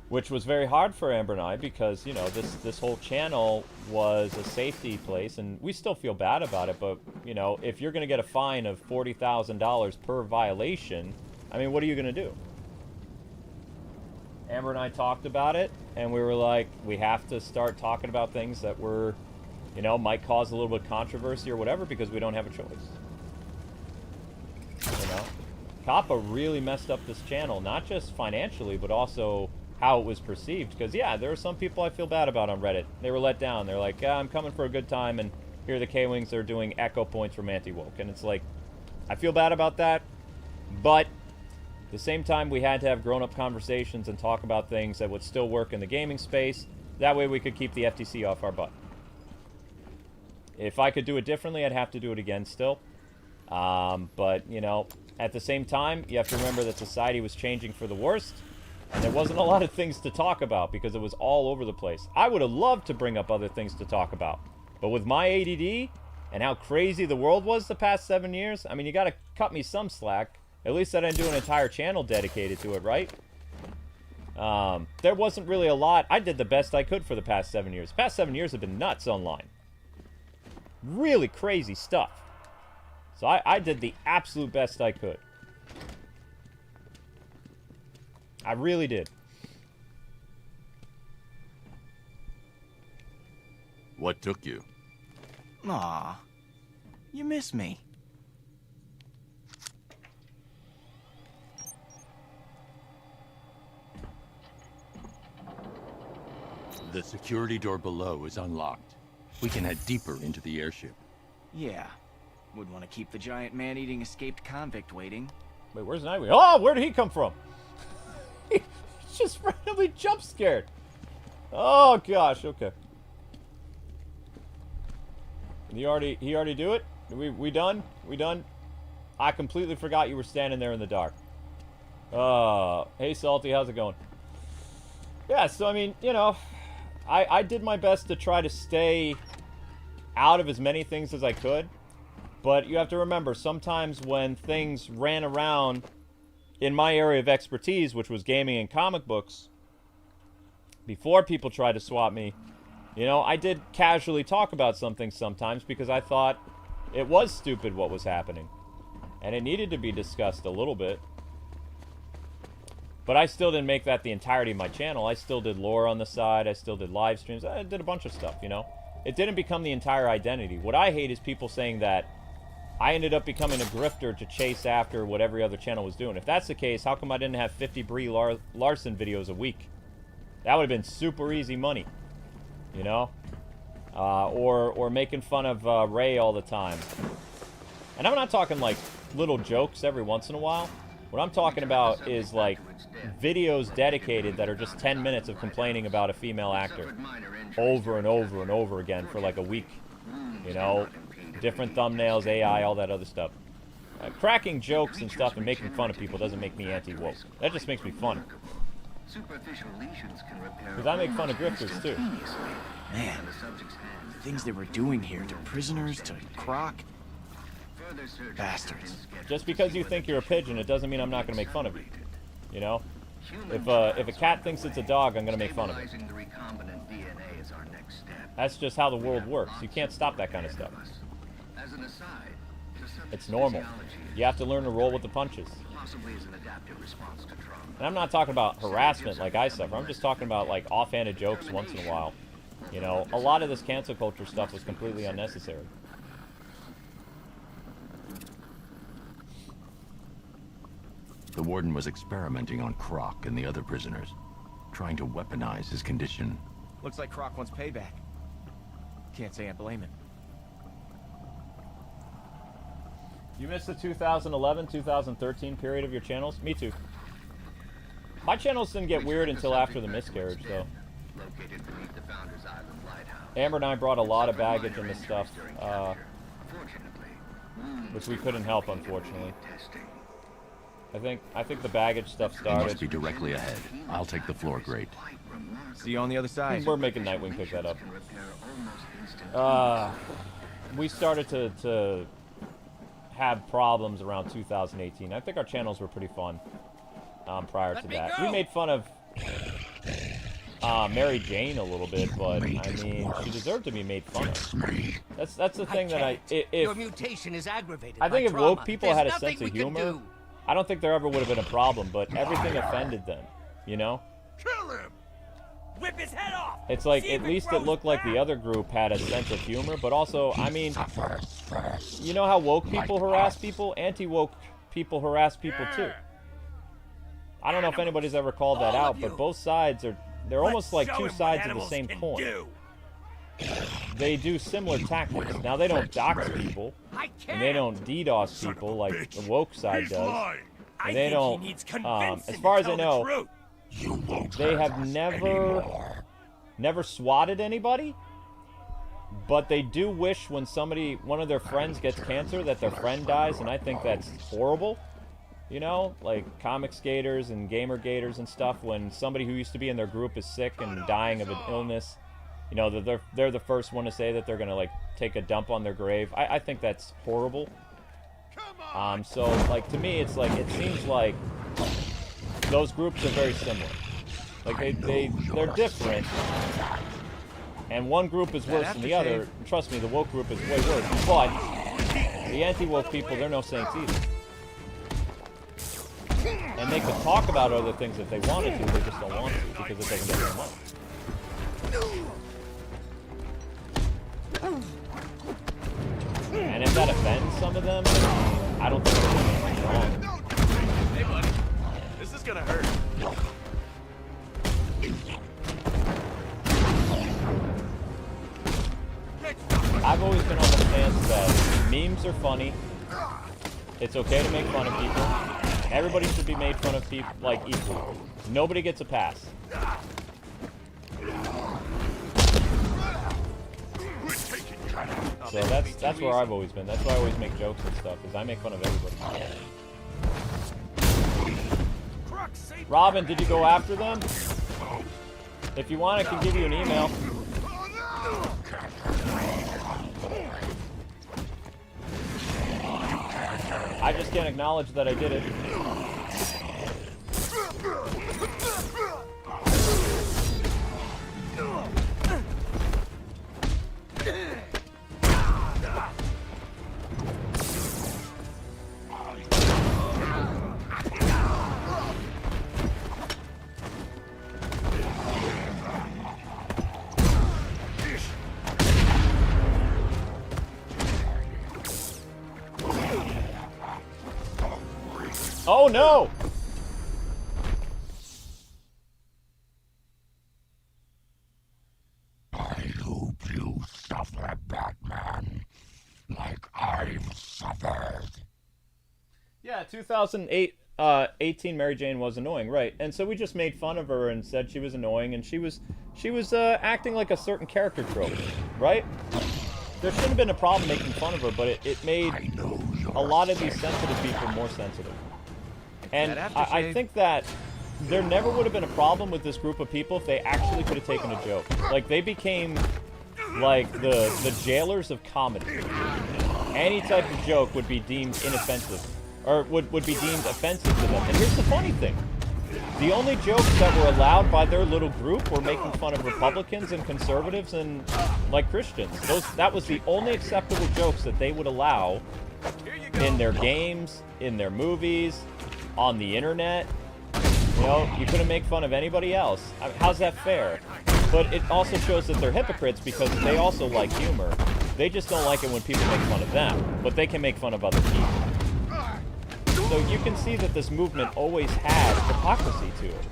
Which was very hard for Amber and I because, you know, this whole channel was a safety place, and we still feel bad about it, but, you know, if you're going to get a fine of $40,000 per violation, I mean, what are you going to do? Amber and I talked about it, and we were like, we have to start talking about things that were, you know, might cause a little bit of controversy or whatever because we don't have a choice. You know? Kappa really messed up this channel, not just financially, but also how it was perceived. Because, yeah, there are some people I feel bad about on Reddit. They were let down. They're like, I'm coming for a good time, and here are the Kwings are doing echo points from anti-woke. And it's like, I feel bad about that, but at the same time, we had to have grown-up conversations and talk about things that would still work in the gaming space. That way we could keep the FTC off our butt. If I could do it differently, I'd have to do it again still. But, you know, at the same time, you have to remember that society was changing for the worst. And there wasn't a lot of things to talk about because it was all over the place. I would have loved to bring up other things to talk about. But with my ADD and how crazy the world was the past 7 years, I mean, you got to cut me some slack. At least I didn't do an entire channel dedicated to it, right? There wasn't really a lot. I did the best I could for the past 7 years. The past 7 years have been nuts online. Really crazy stuff. So I did the absolute best I could. I really did. What took you? Aw, you miss me. The security door below is unlocked. We can head deeper into the airship. Yeah. Would want to keep the giant man-eating escaped convict waiting. Wait, where's Nightwing? Oh, where did he come from? He's just randomly jump scared. Oh gosh, okay. He already do it? We done? We done? I completely forgot you were standing there in the dark. Hey Salty, how's it going? Yeah, so I mean, you know, I did my best to try to stay out of as many things as I could. But you have to remember, sometimes when things ran around in my area of expertise, which was gaming and comic books, before people tried to swap me, you know, I did casually talk about something sometimes because I thought it was stupid what was happening. And it needed to be discussed a little bit. But I still didn't make that the entirety of my channel. I still did lore on the side. I still did live streams. I did a bunch of stuff, you know. It didn't become the entire identity. What I hate is people saying that I ended up becoming a grifter to chase after what every other channel was doing. If that's the case, how come I didn't have 50 Brie Larson videos a week? That would have been super easy money, you know? Or making fun of Ray all the time. And I'm not talking like little jokes every once in a while. What I'm talking about is like videos dedicated that are just 10 minutes of complaining about a female actor over and over and over again for like a week, you know? Different thumbnails, AI, all that other stuff. Cracking jokes and stuff and making fun of people doesn't make me anti-woke. That just makes me fun. Because I make fun of grifters too. Man, the things they were doing here to prisoners, to Croc. Bastards. Just because you think you're a pigeon, it doesn't mean I'm not going to make fun of you. You know? If a cat thinks it's a dog, I'm going to make fun of it. That's just how the world works. You can't stop that kind of stuff. It's normal. You have to learn to roll with the punches. And I'm not talking about harassment like I suffer. I'm just talking about like offhanded jokes once in a while. You know, a lot of this cancel culture stuff was completely unnecessary. The warden was experimenting on Croc and the other prisoners, trying to weaponize his condition. Looks like Croc wants payback. Can't say I blame him. You missed the 2011, 2013 period of your channels? Me too. My channels didn't get weird until after the miscarriage, though. Amber and I brought a lot of baggage in this stuff, which we couldn't help, unfortunately. I think the baggage stuff started. He must be directly ahead. I'll take the floor grate. See you on the other side. We're making Nightwing pick that up. we started to have problems around 2018. I think our channels were pretty fun prior to that. We made fun of Mary Jane a little bit, but I mean, she deserved to be made fun of. That's the thing that Your mutation is aggravated. I think by if woke trauma. people There's had a nothing sense of we can humor, do. I don't think there ever would have been a problem, but everything offended them, you know? Kill him! Whip his head off! It's like, See at if least it grows looked like the back. other group had a sense of humor, but also, I mean, you know how woke people harass people? Anti-woke people harass people too. I don't know if anybody's ever called that out, but both sides they're almost like two sides of the same coin. They do similar tactics. Now, they don't dox people, and they don't DDoS people like the woke side does. And they don't, as far as I know, they have never swatted anybody, but they do wish when one of their friends gets cancer that their friend dies, and I think that's horrible. You know, like comic skaters and gamer gators and stuff, when somebody who used to be in their group is sick and dying of an illness, you know, they're the first one to say that they're gonna like take a dump on their grave. I think that's horrible. So like to me, it's like it seems like those groups are very similar. Like they're different, and one group is worse than the other. Trust me, the woke group is way worse. But the anti-woke people, they're no saints either. And they could talk about other things if they wanted to, they just don't want to because it doesn't get them money. And if that offends some of them, I don't think there's anything wrong. Hey, buddy. This is gonna hurt. I've always been on the stance that memes are funny. It's okay to make fun of people. Everybody should be made fun of people like equally. Nobody gets a pass. So that's where I've always been. That's why I always make jokes and stuff, is I make fun of everybody. Robin, did you go after them? If you want, I can give you an email. I just can't acknowledge that I did it. Oh no! I hope you suffer, Batman, like I've suffered. Yeah, 18 Mary Jane was annoying, right? And so we just made fun of her and said she was annoying, and she was acting like a certain character trope, right? There shouldn't have been a problem making fun of her, but it made a lot of these sensitive people more sensitive. And I think that there never would have been a problem with this group of people if they actually could have taken a joke. Like, they became like the jailers of comedy. Any type of joke would be deemed inoffensive, or would be deemed offensive to them. And here's the funny thing. The only jokes that were allowed by their little group were making fun of Republicans and conservatives and, like, Christians. That was the only acceptable jokes that they would allow in their games, in their movies, on the internet. You know, you couldn't make fun of anybody else. I mean, how's that fair? But it also shows that they're hypocrites because they also like humor. They just don't like it when people make fun of them, but they can make fun of other people. So you can see that this movement always had hypocrisy to it.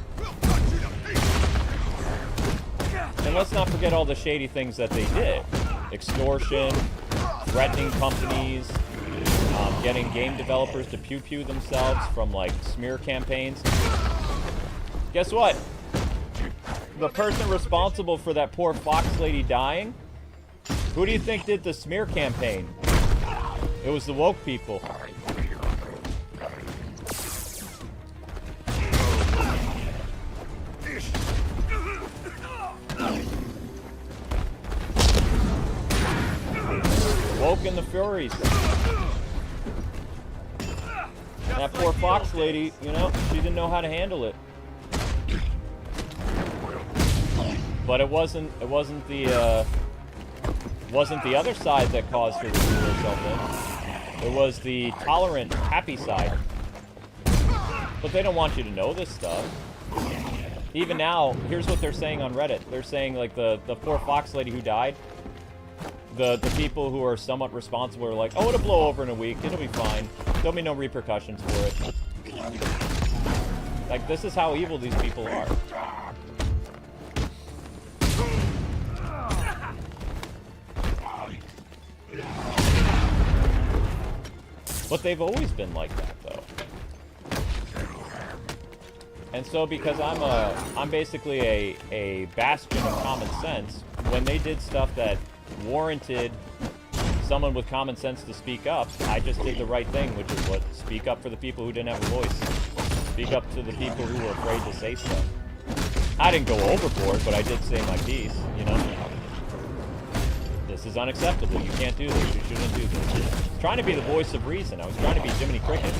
And let's not forget all the shady things that they did. Extortion, threatening companies, getting game developers to pew-pew themselves from, like, smear campaigns. Guess what? The person responsible for that poor Fox lady dying, who do you think did the smear campaign? It was the woke people. Woken the Furies. That poor fox lady, you know, she didn't know how to handle it. But it wasn't the other side that caused her to do herself in. It was the tolerant, happy side. But they don't want you to know this stuff. Even now, here's what they're saying on Reddit. They're saying, like, the poor fox lady who died, the people who are somewhat responsible are like, oh, it'll blow over in a week, it'll be fine. There'll be no repercussions for it. Like, this is how evil these people are. But they've always been like that, though. And so, because I'm basically a bastion of common sense, when they did stuff that warranted someone with common sense to speak up, I just did the right thing, which is what? Speak up for the people who didn't have a voice. Speak up to the people who were afraid to say stuff. I didn't go overboard, but I did say my piece, you know? This is unacceptable. You can't do this. You shouldn't do this. Trying to be the voice of reason. I was trying to be Jiminy Cricket.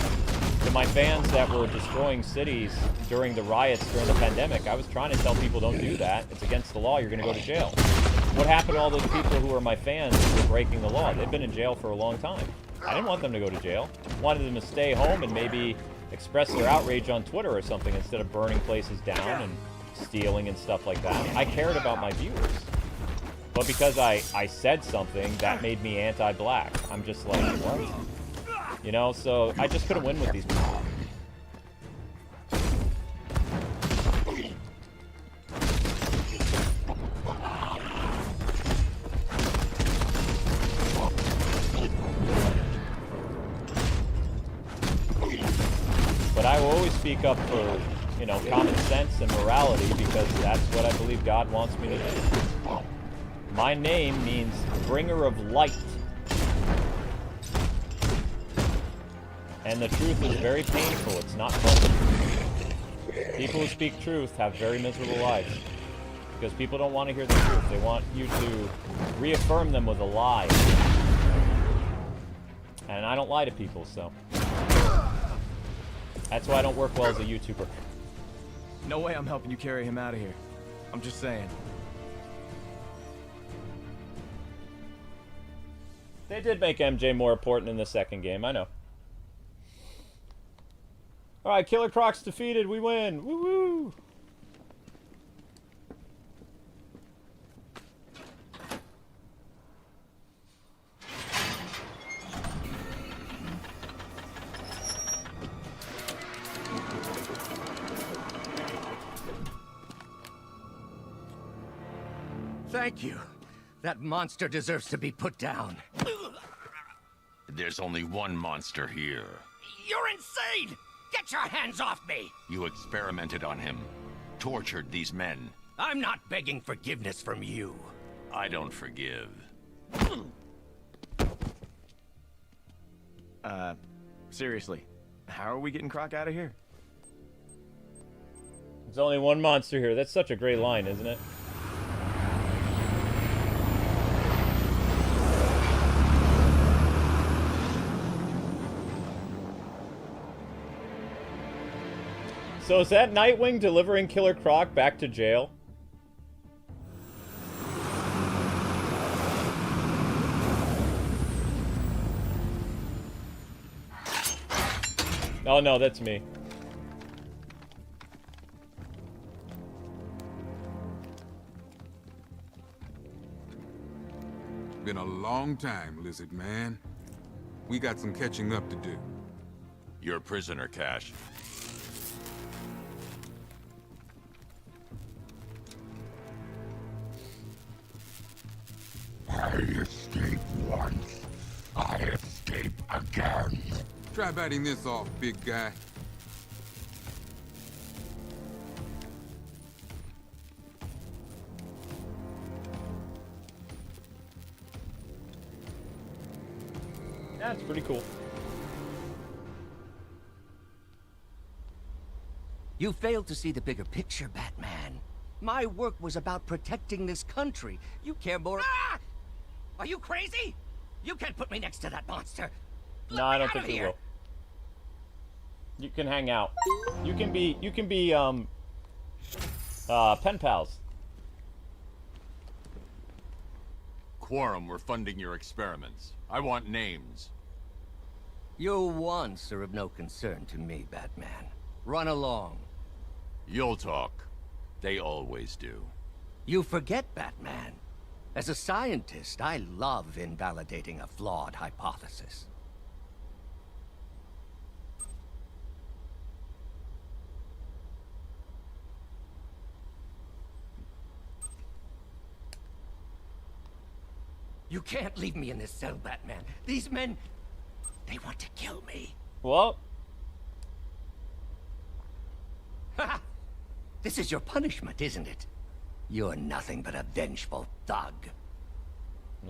To my fans that were destroying cities during the riots during the pandemic, I was trying to tell people, don't do that. It's against the law. You're going to go to jail. What happened to all those people who were my fans who were breaking the law? They've been in jail for a long time. I didn't want them to go to jail. I wanted them to stay home and maybe express their outrage on Twitter or something instead of burning places down and stealing and stuff like that. I cared about my viewers. But because I said something, that made me anti-black. I'm just like, what? You know, so I just couldn't win with these people. But I will always speak up for, you know, common sense and morality because that's what I believe God wants me to do. My name means bringer of light. And the truth is very painful. It's not fun. People who speak truth have very miserable lives. Because people don't want to hear the truth. They want you to reaffirm them with a lie. And I don't lie to people, so. That's why I don't work well as a YouTuber. No way I'm helping you carry him out of here. I'm just saying. They did make MJ more important in the second game, I know. Alright, Killer Croc's defeated, we win! Woo-woo! Thank you. That monster deserves to be put down. There's only one monster here. You're insane! Get your hands off me! You experimented on him. Tortured these men. I'm not begging forgiveness from you. I don't forgive. Seriously. How are we getting Croc out of here? There's only one monster here. That's such a great line, isn't it? So is that Nightwing delivering Killer Croc back to jail? Oh no, that's me. Been a long time, Lizard Man. We got some catching up to do. You're a prisoner, Cash. I escaped once. I escape again. Try biting this off, big guy. That's pretty cool. You failed to see the bigger picture, Batman. My work was about protecting this country. You care more— Ah! Are you crazy? You can't put me next to that monster. No, I don't think you will. You can hang out. You can be pen pals. Quorum, we're funding your experiments. I want names. Your wants are of no concern to me, Batman. Run along. You'll talk. They always do. You forget, Batman. As a scientist, I love invalidating a flawed hypothesis. You can't leave me in this cell, Batman. These men, they want to kill me. Well. Ha! This is your punishment, isn't it? You're nothing but a vengeful thug.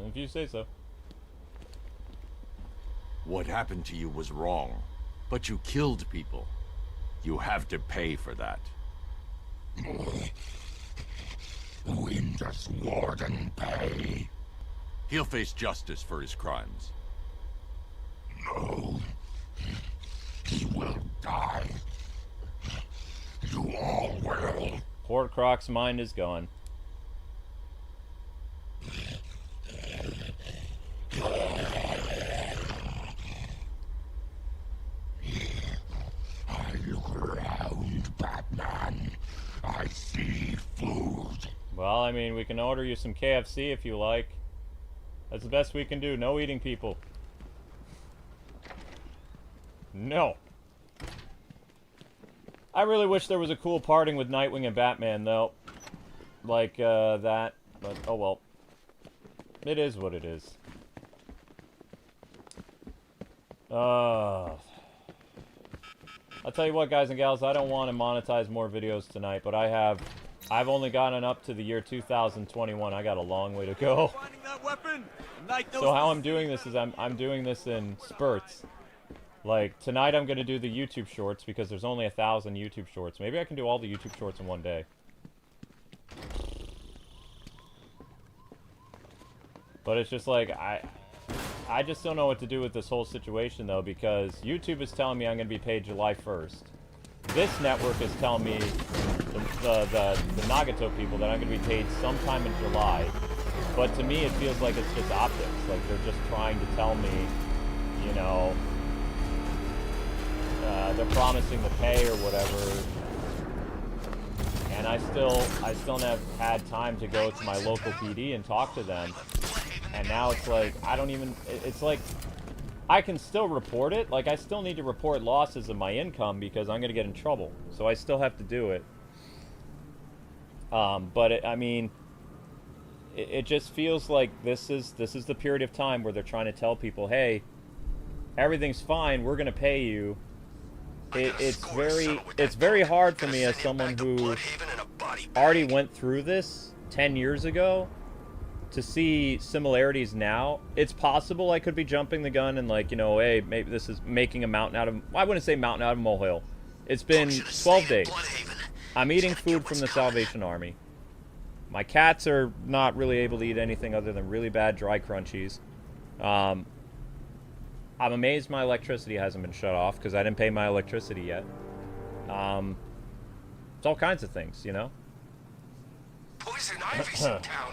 If you say so. What happened to you was wrong, but you killed people. You have to pay for that. When does Warden pay? He'll face justice for his crimes. No. He will die. You all will. Poor Croc's mind is gone. I look around, Batman. I see food. Well, I mean, we can order you some KFC if you like. That's the best we can do. No eating people. No. I really wish there was a cool parting with Nightwing and Batman, though. Like, that. But, oh well. It is what it is. I'll tell you what, guys and gals, I don't want to monetize more videos tonight, but I've only gotten up to the year 2021. I got a long way to go. So how I'm doing this is I'm doing this in spurts. Like, tonight I'm going to do the YouTube shorts because there's only 1,000 YouTube shorts. Maybe I can do all the YouTube shorts in one day. But it's just like, I just don't know what to do with this whole situation, though, because YouTube is telling me I'm going to be paid July 1st. This network is telling me, the Nagato people, that I'm going to be paid sometime in July. But to me, it feels like it's just optics. Like, they're just trying to tell me, you know, they're promising to pay or whatever. And I still have had time to go to my local PD and talk to them. And now it's like, I don't even, it's like, I can still report it. Like, I still need to report losses of my income because I'm going to get in trouble. So I still have to do it. But I mean, it just feels like this is the period of time where they're trying to tell people, hey, everything's fine, we're going to pay you. It's very hard for me as someone who already went through this 10 years ago to see similarities now. It's possible I could be jumping the gun and, like, you know, hey, maybe this is making a mountain out of, I wouldn't say mountain out of a molehill. It's been 12 days. I'm eating food from the Salvation Army. My cats are not really able to eat anything other than really bad dry crunchies. I'm amazed my electricity hasn't been shut off because I didn't pay my electricity yet. It's all kinds of things, you know?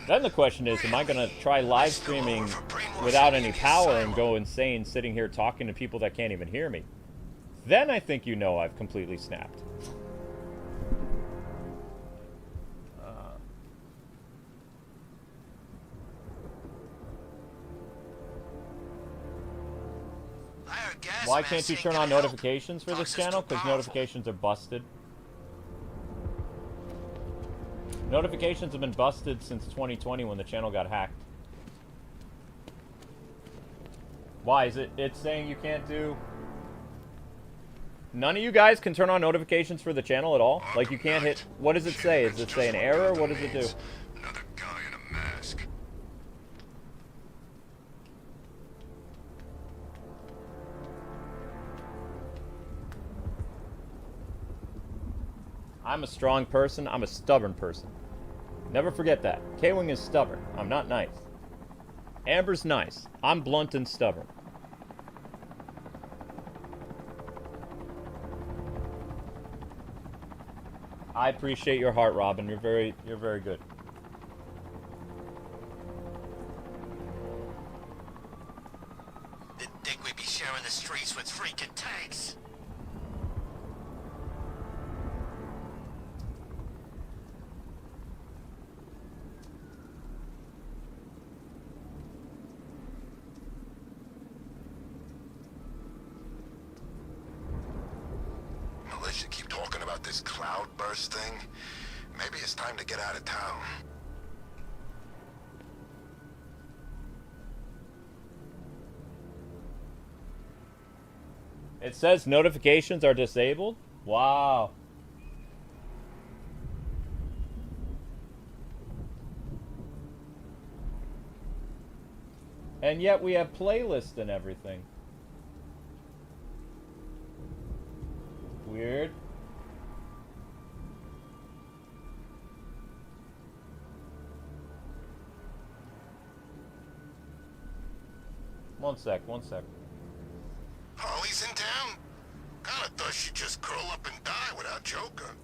Then the question is, am I going to try live streaming without any power and go insane sitting here talking to people that can't even hear me? Then I think you know I've completely snapped. Why can't you turn on notifications for this channel? Because notifications are busted. Notifications have been busted since 2020 when the channel got hacked. Why? Is it's saying you can't do... None of you guys can turn on notifications for the channel at all? Like, you can't hit... What does it say? Does it say an error? What does it do? Another guy in a mask. I'm a strong person. I'm a stubborn person. Never forget that. K-Wing is stubborn. I'm not nice. Amber's nice. I'm blunt and stubborn. I appreciate your heart, Robin. You're very good. Didn't think we'd be sharing the streets with freaking tanks. Militia keep talking about this cloudburst thing. Maybe it's time to get out of town. It says notifications are disabled? Wow. And yet we have playlists and everything. Weird. One sec. Harley's in town? Kinda thought she'd just curl up and die without Joker.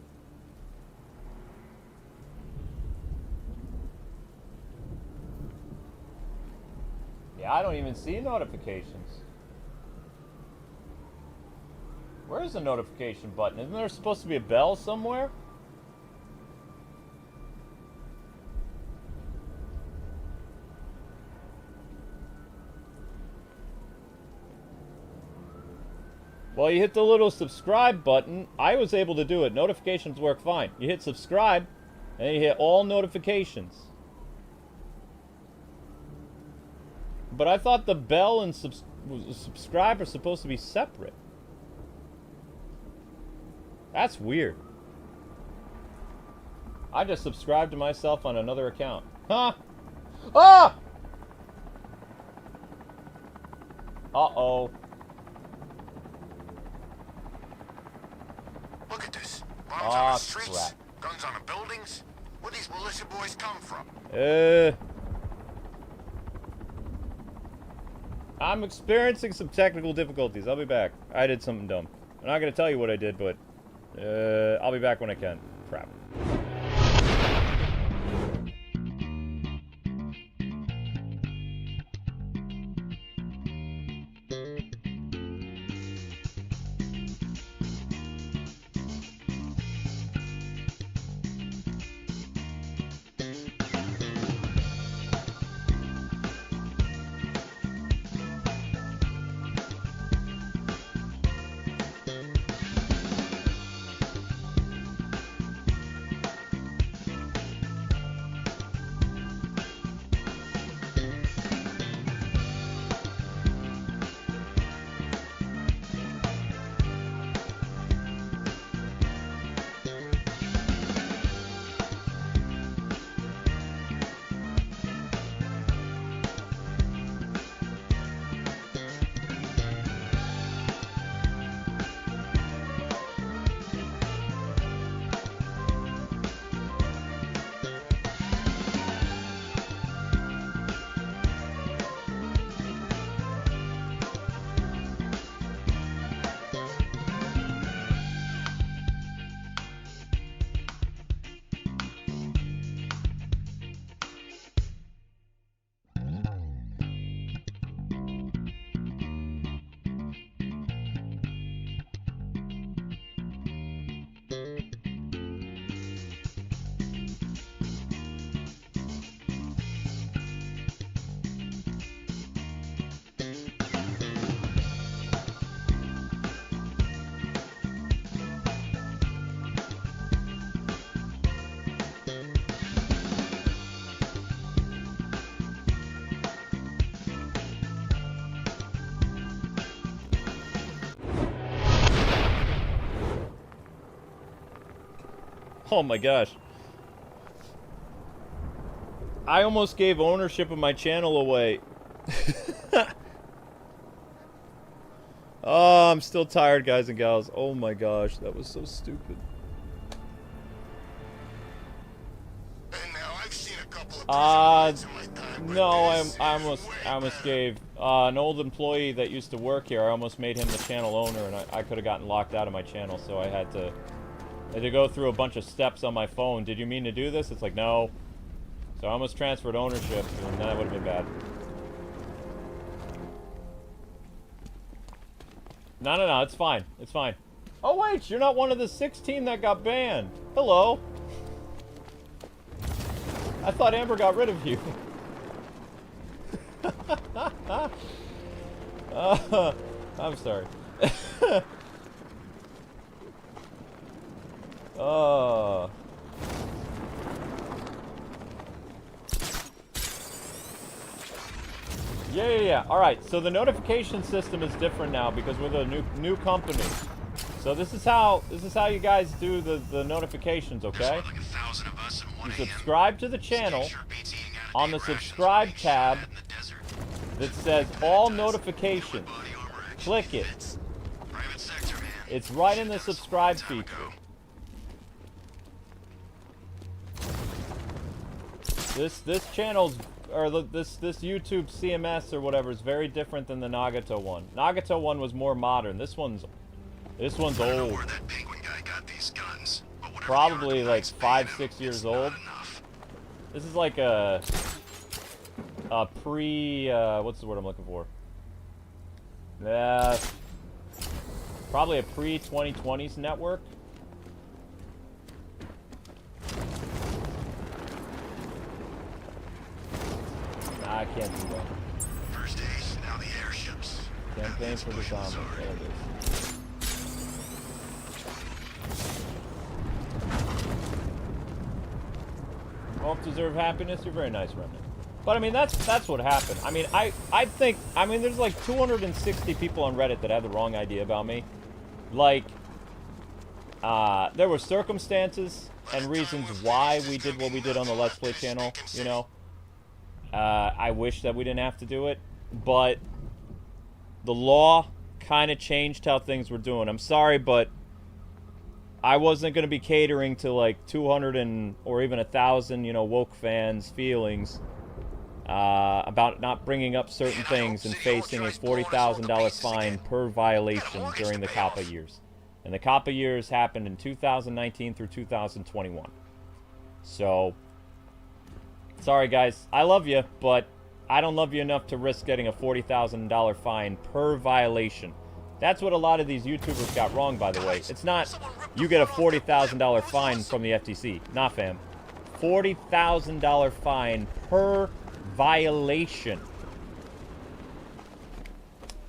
Yeah, I don't even see notifications. Where's the notification button? Isn't there supposed to be a bell somewhere? Well, you hit the little subscribe button. I was able to do it. Notifications work fine. You hit subscribe, and you hit all notifications. But I thought the bell and subscribe are supposed to be separate. That's weird. I just subscribed to myself on another account. Huh? Ah! Uh-oh. Look at this. Bombs on the streets, guns on the buildings. Where these militia boys come from? I'm experiencing some technical difficulties. I'll be back. I did something dumb. I'm not going to tell you what I did, but I'll be back when I can. Crap. Oh my gosh. I almost gave ownership of my channel away. Oh, I'm still tired, guys and gals. Oh my gosh, that was so stupid. And now I've seen a couple of in my time. No, I almost gave an old employee that used to work here. I almost made him the channel owner, and I could have gotten locked out of my channel. So I had to go through a bunch of steps on my phone. Did you mean to do this? It's like, no. So I almost transferred ownership, and that would have been bad. No, it's fine. It's fine. Oh wait, you're not one of the 16 that got banned. Hello. I thought Amber got rid of you. I'm sorry. Yeah. All right. So the notification system is different now because we're the new company. So this is how you guys do the notifications, okay? You subscribe to the channel. On the subscribe tab that says all notifications. Click it. It's right in the subscribe feature. This channel's or this YouTube CMS or whatever is very different than the Nagato one. Nagato one was more modern. This one's old. Probably like 5-6 years old. This is like a pre what's the word I'm looking for? Probably a pre-2020s network. Nah, I can't do that. First aid, now the airships. Campaign for the zombie. There it is. Both deserve happiness. You're very nice, Remnant. But I mean, that's what happened. I mean, I think there's like 260 people on Reddit that have the wrong idea about me. Like, there were circumstances and reasons why we did what we did on the Let's Play channel. You know, I wish that we didn't have to do it, but the law kind of changed how things were doing. I'm sorry, but I wasn't going to be catering to like 200 or even 1,000, you know, woke fans' feelings about not bringing up certain things and facing a $40,000 fine per violation during the COPPA years. And the COPPA years happened in 2019 through 2021. So, sorry guys, I love you, but I don't love you enough to risk getting a $40,000 fine per violation. That's what a lot of these YouTubers got wrong, by the way. It's not you get a $40,000 fine from the FTC. Nah, fam. $40,000 fine per violation.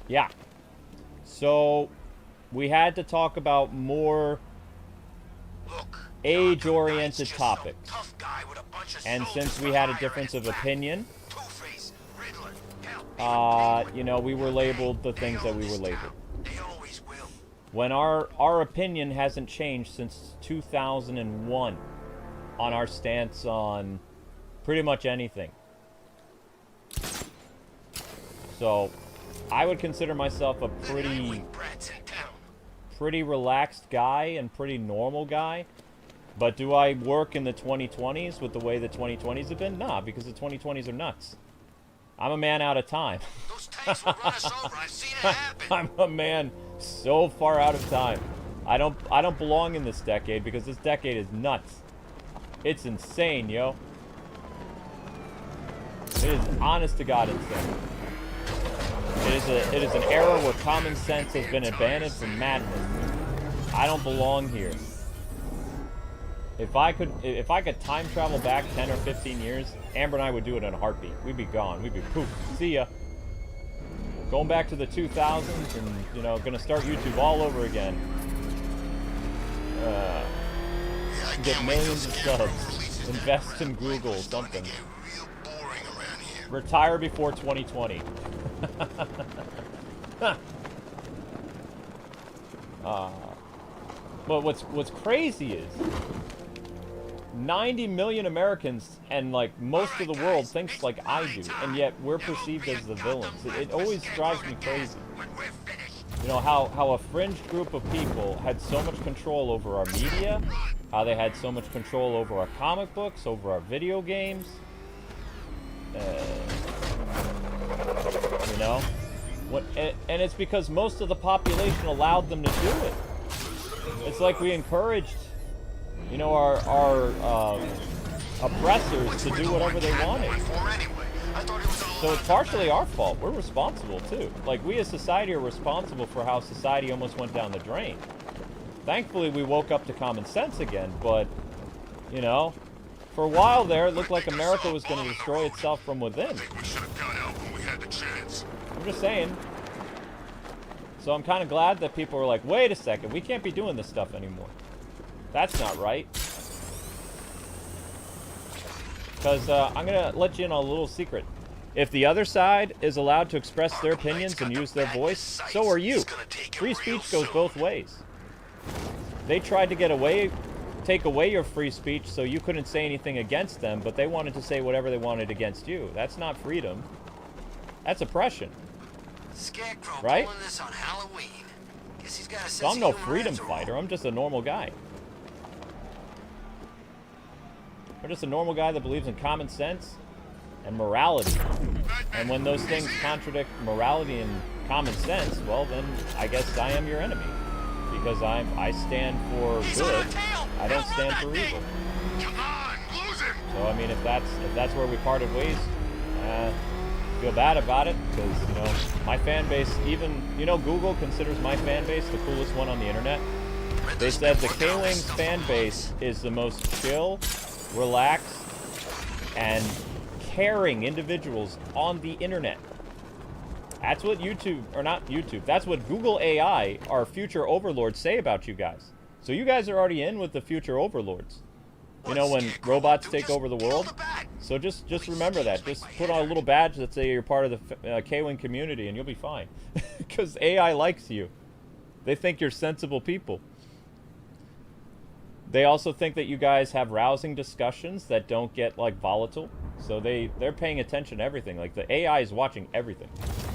Yeah. So, we had to talk about more age-oriented topics. And since we had a difference of opinion, you know, we were labeled the things that we were labeled. When our opinion hasn't changed since 2001 on our stance on pretty much anything. So, I would consider myself a pretty relaxed guy and pretty normal guy. But do I work in the 2020s with the way the 2020s have been? Nah, because the 2020s are nuts. I'm a man out of time. Those tanks will run us over. I've seen it happen. I'm a man so far out of time. I don't belong in this decade because this decade is nuts. It's insane, yo. It is honest to God insane. It is an era where common sense has been abandoned for madness. I don't belong here. If I could time travel back 10 or 15 years, Amber and I would do it in a heartbeat. We'd be gone. We'd be poof. See ya. Going back to the 2000s and, you know, gonna start YouTube all over again. Get millions of subs. Invest in Google, something. Retire before 2020. But what's crazy is 90 million Americans and like most of the world thinks like I do, and yet we're perceived as the villains. It always drives me crazy. You know, how a fringe group of people had so much control over our media, how they had so much control over our comic books, over our video games. You know? And it's because most of the population allowed them to do it. It's like we encouraged, you know, our oppressors to do whatever they wanted. So it's partially our fault. We're responsible, too. Like, we as society are responsible for how society almost went down the drain. Thankfully, we woke up to common sense again, but, you know, for a while there, it looked like America was going to destroy itself from within. I'm just saying. So I'm kind of glad that people were like, wait a second, we can't be doing this stuff anymore. That's not right. Because I'm going to let you in on a little secret. If the other side is allowed to express their opinions and use their voice, so are you. Free speech goes both ways. They tried to take away your free speech so you couldn't say anything against them, but they wanted to say whatever they wanted against you. That's not freedom. That's oppression. Scarecrow right? pulling this on Halloween. Guess he's got a So I'm no freedom fighter. I'm just a normal guy. I'm just a normal guy that believes in common sense and morality. And when those things contradict morality and common sense, well, then I guess I am your enemy. Because I stand for good. I don't stand for evil. So I mean, if that's where we parted ways, feel bad about it, because, you know, my fan base, even, you know, Google considers my fan base the coolest one on the internet. They said the Kwings fan base is the most chill, relaxed, and caring individuals on the internet. That's what YouTube, or not YouTube, that's what Google AI, our future overlords, say about you guys. So you guys are already in with the future overlords. You know, when robots take over the world. So just remember that. Just put on a little badge that say you're part of the Kwing community and you'll be fine. Because AI likes you. They think you're sensible people. They also think that you guys have rousing discussions that don't get, like, volatile. So they're paying attention to everything. Like, the AI is watching everything.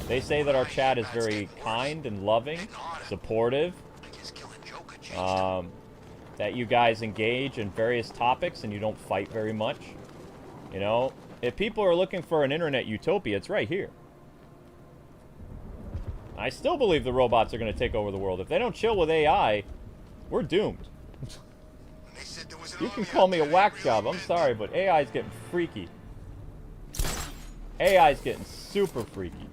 They say that our chat is very kind and loving, supportive. That you guys engage in various topics and you don't fight very much. You know, if people are looking for an internet utopia, it's right here. I still believe the robots are going to take over the world. If they don't chill with AI, we're doomed. You can call me a whack job, I'm sorry, but AI's getting freaky. AI's getting super freaky.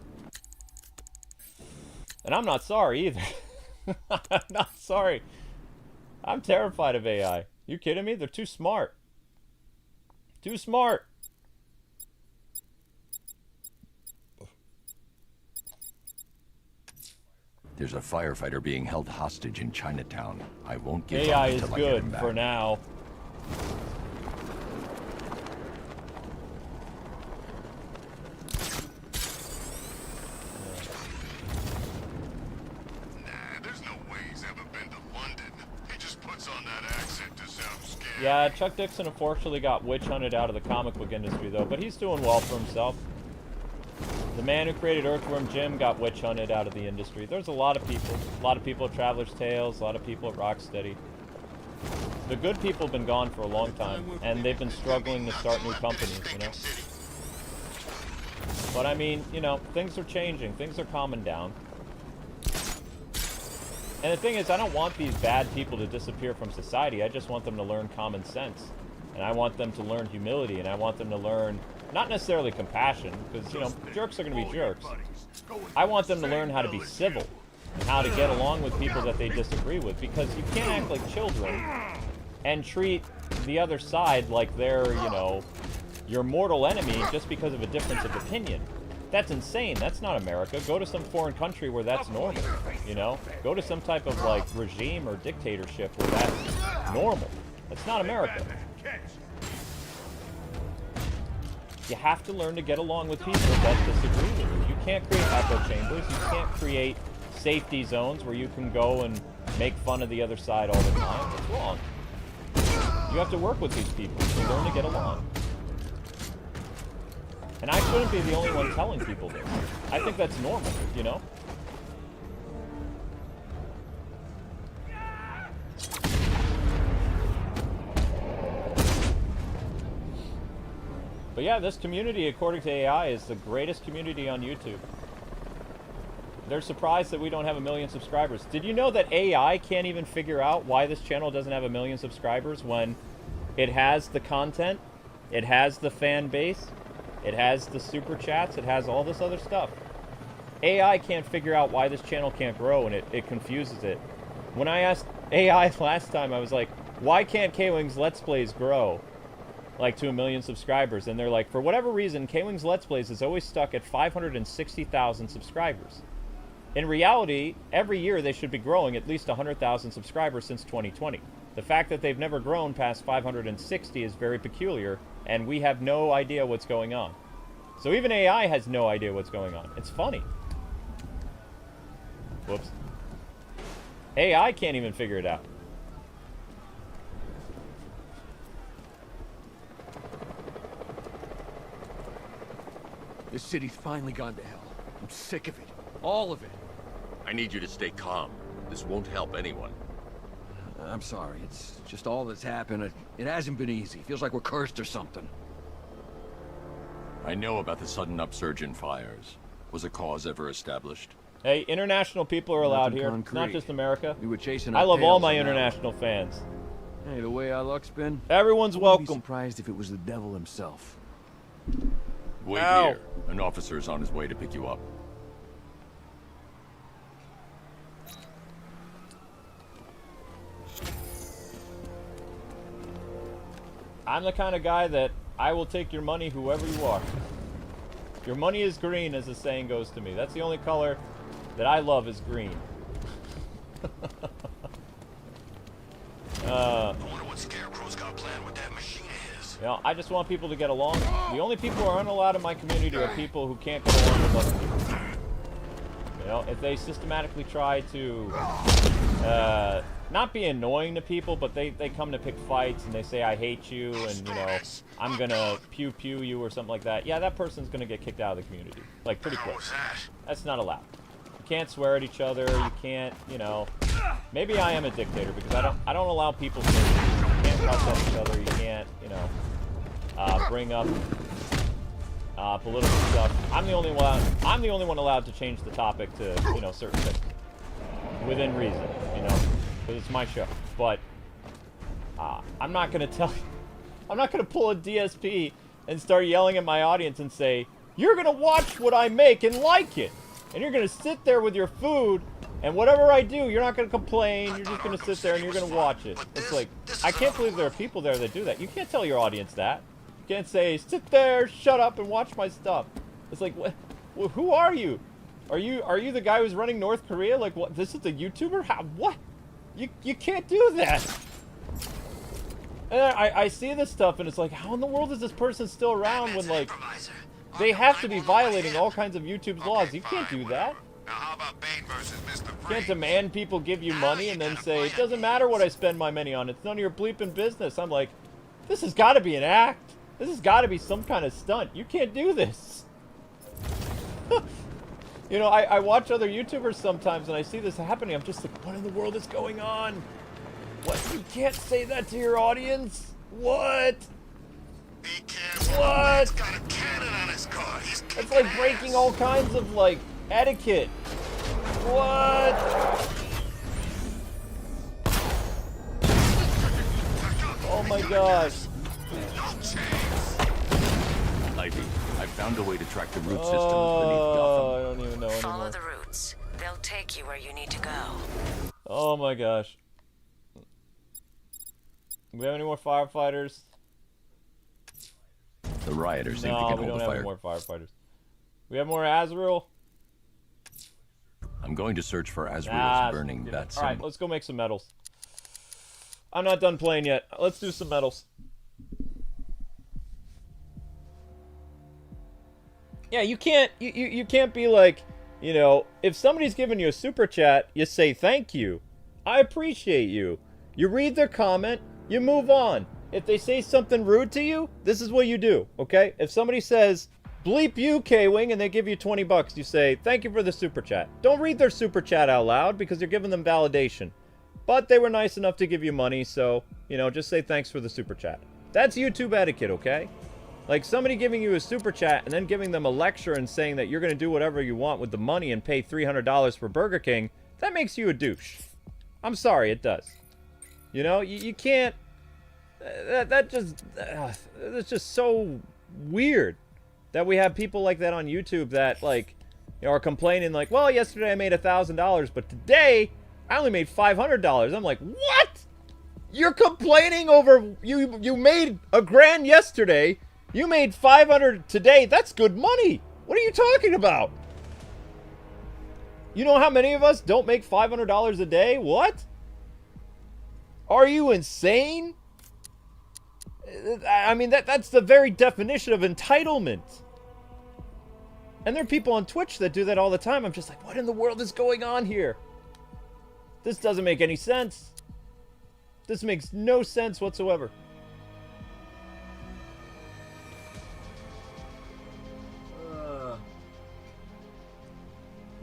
And I'm not sorry either. I'm not sorry. I'm terrified of AI. You kidding me? They're too smart. Too smart. There's a firefighter being held hostage in Chinatown. I won't give AI up is until I get him good back. for now. Yeah, Chuck Dixon unfortunately got witch hunted out of the comic book industry, though, but he's doing well for himself. The man who created Earthworm Jim got witch hunted out of the industry. There's a lot of people. A lot of people at Traveler's Tales, a lot of people at Rocksteady. The good people have been gone for a long time, and they've been struggling to start new companies, you know? But I mean, you know, things are changing. Things are calming down. And the thing is, I don't want these bad people to disappear from society. I just want them to learn common sense. And I want them to learn humility. And I want them to learn, not necessarily compassion, because, you know, jerks are going to be jerks. I want them to learn how to be civil. And how to get along with people that they disagree with. Because you can't act like children and treat the other side like they're, you know, your mortal enemy just because of a difference of opinion. That's insane. That's not America. Go to some foreign country where that's normal, you know? Go to some type of, like, regime or dictatorship where that's normal. That's not America. You have to learn to get along with people that disagree with you. You can't create echo chambers. You can't create safety zones where you can go and make fun of the other side all the time. It's wrong. You have to work with these people to learn to get along. And I shouldn't be the only one telling people this. I think that's normal, you know? But But yeah, this community, according to AI, is the greatest community on YouTube. They're surprised that we don't have 1 million subscribers. Did you know that AI can't even figure out why this channel doesn't have 1 million subscribers when it has the content, it has the fan base, it has the super chats, it has all this other stuff? AI can't figure out why this channel can't grow, and it confuses it. When I asked AI last time, I was like, why can't Kwings Let's Plays grow like to 1 million subscribers? And they're like, for whatever reason, Kwings Let's Plays is always stuck at 560,000 subscribers. In reality, every year they should be growing at least 100,000 subscribers since 2020. The fact that they've never grown past 560 is very peculiar, and we have no idea what's going on. So even AI has no idea what's going on. It's funny. Whoops. AI can't even figure it out. This city's finally gone to hell. I'm sick of it. All of it. I need you to stay calm. This won't help anyone. I'm sorry. It's just all that's happened. It hasn't been easy. Feels like we're cursed or something. I know about the sudden upsurge in fires. Was a cause ever established? Hey, international people are allowed Nothing here, concrete. not just America. We were chasing I our love all tails my on that international fans. one. Hey, the way our luck's been, Everyone's I wouldn't welcome. be surprised if it was the devil himself. Wait Ow. here. An officer is on his way to pick you up. I'm the kind of guy that I will take your money, whoever you are. Your money is green, as the saying goes to me. That's the only color that I love is green. I wonder what Scarecrow's got planned with that machine of his. You know, I just want people to get along. The only people who are unallowed in my community are people who can't get along with other people. You know, if they systematically try to not be annoying to people, but they come to pick fights and they say, I hate you, and, you know, I'm gonna pew-pew you or something like that. Yeah, that person's gonna get kicked out of the community. Like, pretty quick. That's not allowed. You can't swear at each other, you can't, you know... Maybe I am a dictator, because I don't allow people to... You can't cuss at each other, you can't, you know... bring up... political stuff. I'm the only one allowed to change the topic to, you know, certain things. Within reason, you know, because it's my show. But I'm not gonna tell you. I'm not gonna pull a DSP and start yelling at my audience and say, "You're gonna watch what I make and like it, and you're gonna sit there with your food, and whatever I do, you're not gonna complain. You're just gonna sit there and you're gonna watch it." It's like, I can't believe there are people there that do that. You can't tell your audience that. You can't say, "Sit there, shut up, and watch my stuff." It's like, what? Who are you? Are you the guy who's running North Korea? Like, what? This is a YouTuber? How? What? You can't do that. And I see this stuff, and it's like, how in the world is this person still around when, like, they have to be violating all kinds of YouTube's laws? You can't do that. You can't demand people give you money and then say, it doesn't matter what I spend my money on. It's none of your bleeping business. I'm like, this has got to be an act. This has got to be some kind of stunt. You can't do this. You know, I watch other YouTubers sometimes and I see this happening. I'm just like, what in the world is going on? What? You can't say that to your audience? What? What? It's like breaking all kinds of, like, etiquette. What? Oh my gosh. Ivy, I found a way to track the root systems beneath Gotham. I don't even know anymore. Follow the routes. They'll take you where you need to go. Oh my gosh. Do we have any more firefighters? The rioters think they No, can we hold don't the have any fire. more firefighters. We have more Azrael? I'm going to search for Azrael's Nah, burning that Alright, symbol. let's go make some medals. I'm not done playing yet. Let's do some medals. Yeah, you can't you can't be like, you know, if somebody's giving you a super chat, you say thank you. I appreciate you. You read their comment, you move on. If they say something rude to you, this is what you do, okay? If somebody says, bleep you, K-Wing, and they give you 20 bucks, you say, thank you for the super chat. Don't read their super chat out loud because you're giving them validation. But they were nice enough to give you money, so, you know, just say thanks for the super chat. That's YouTube etiquette, okay? Like, somebody giving you a super chat and then giving them a lecture and saying that you're going to do whatever you want with the money and pay $300 for Burger King, that makes you a douche. I'm sorry, it does. You know, you can't... It's just so weird that we have people like that on YouTube that, like, you know, are complaining like, well, yesterday I made $1,000, but today I only made $500. I'm like, what? You're complaining over you made $1,000 yesterday. You made $500 today. That's good money. What are you talking about? You know how many of us don't make $500 a day? What? Are you insane? I mean, that's the very definition of entitlement. And there are people on Twitch that do that all the time. I'm just like, what in the world is going on here? This doesn't make any sense. This makes no sense whatsoever.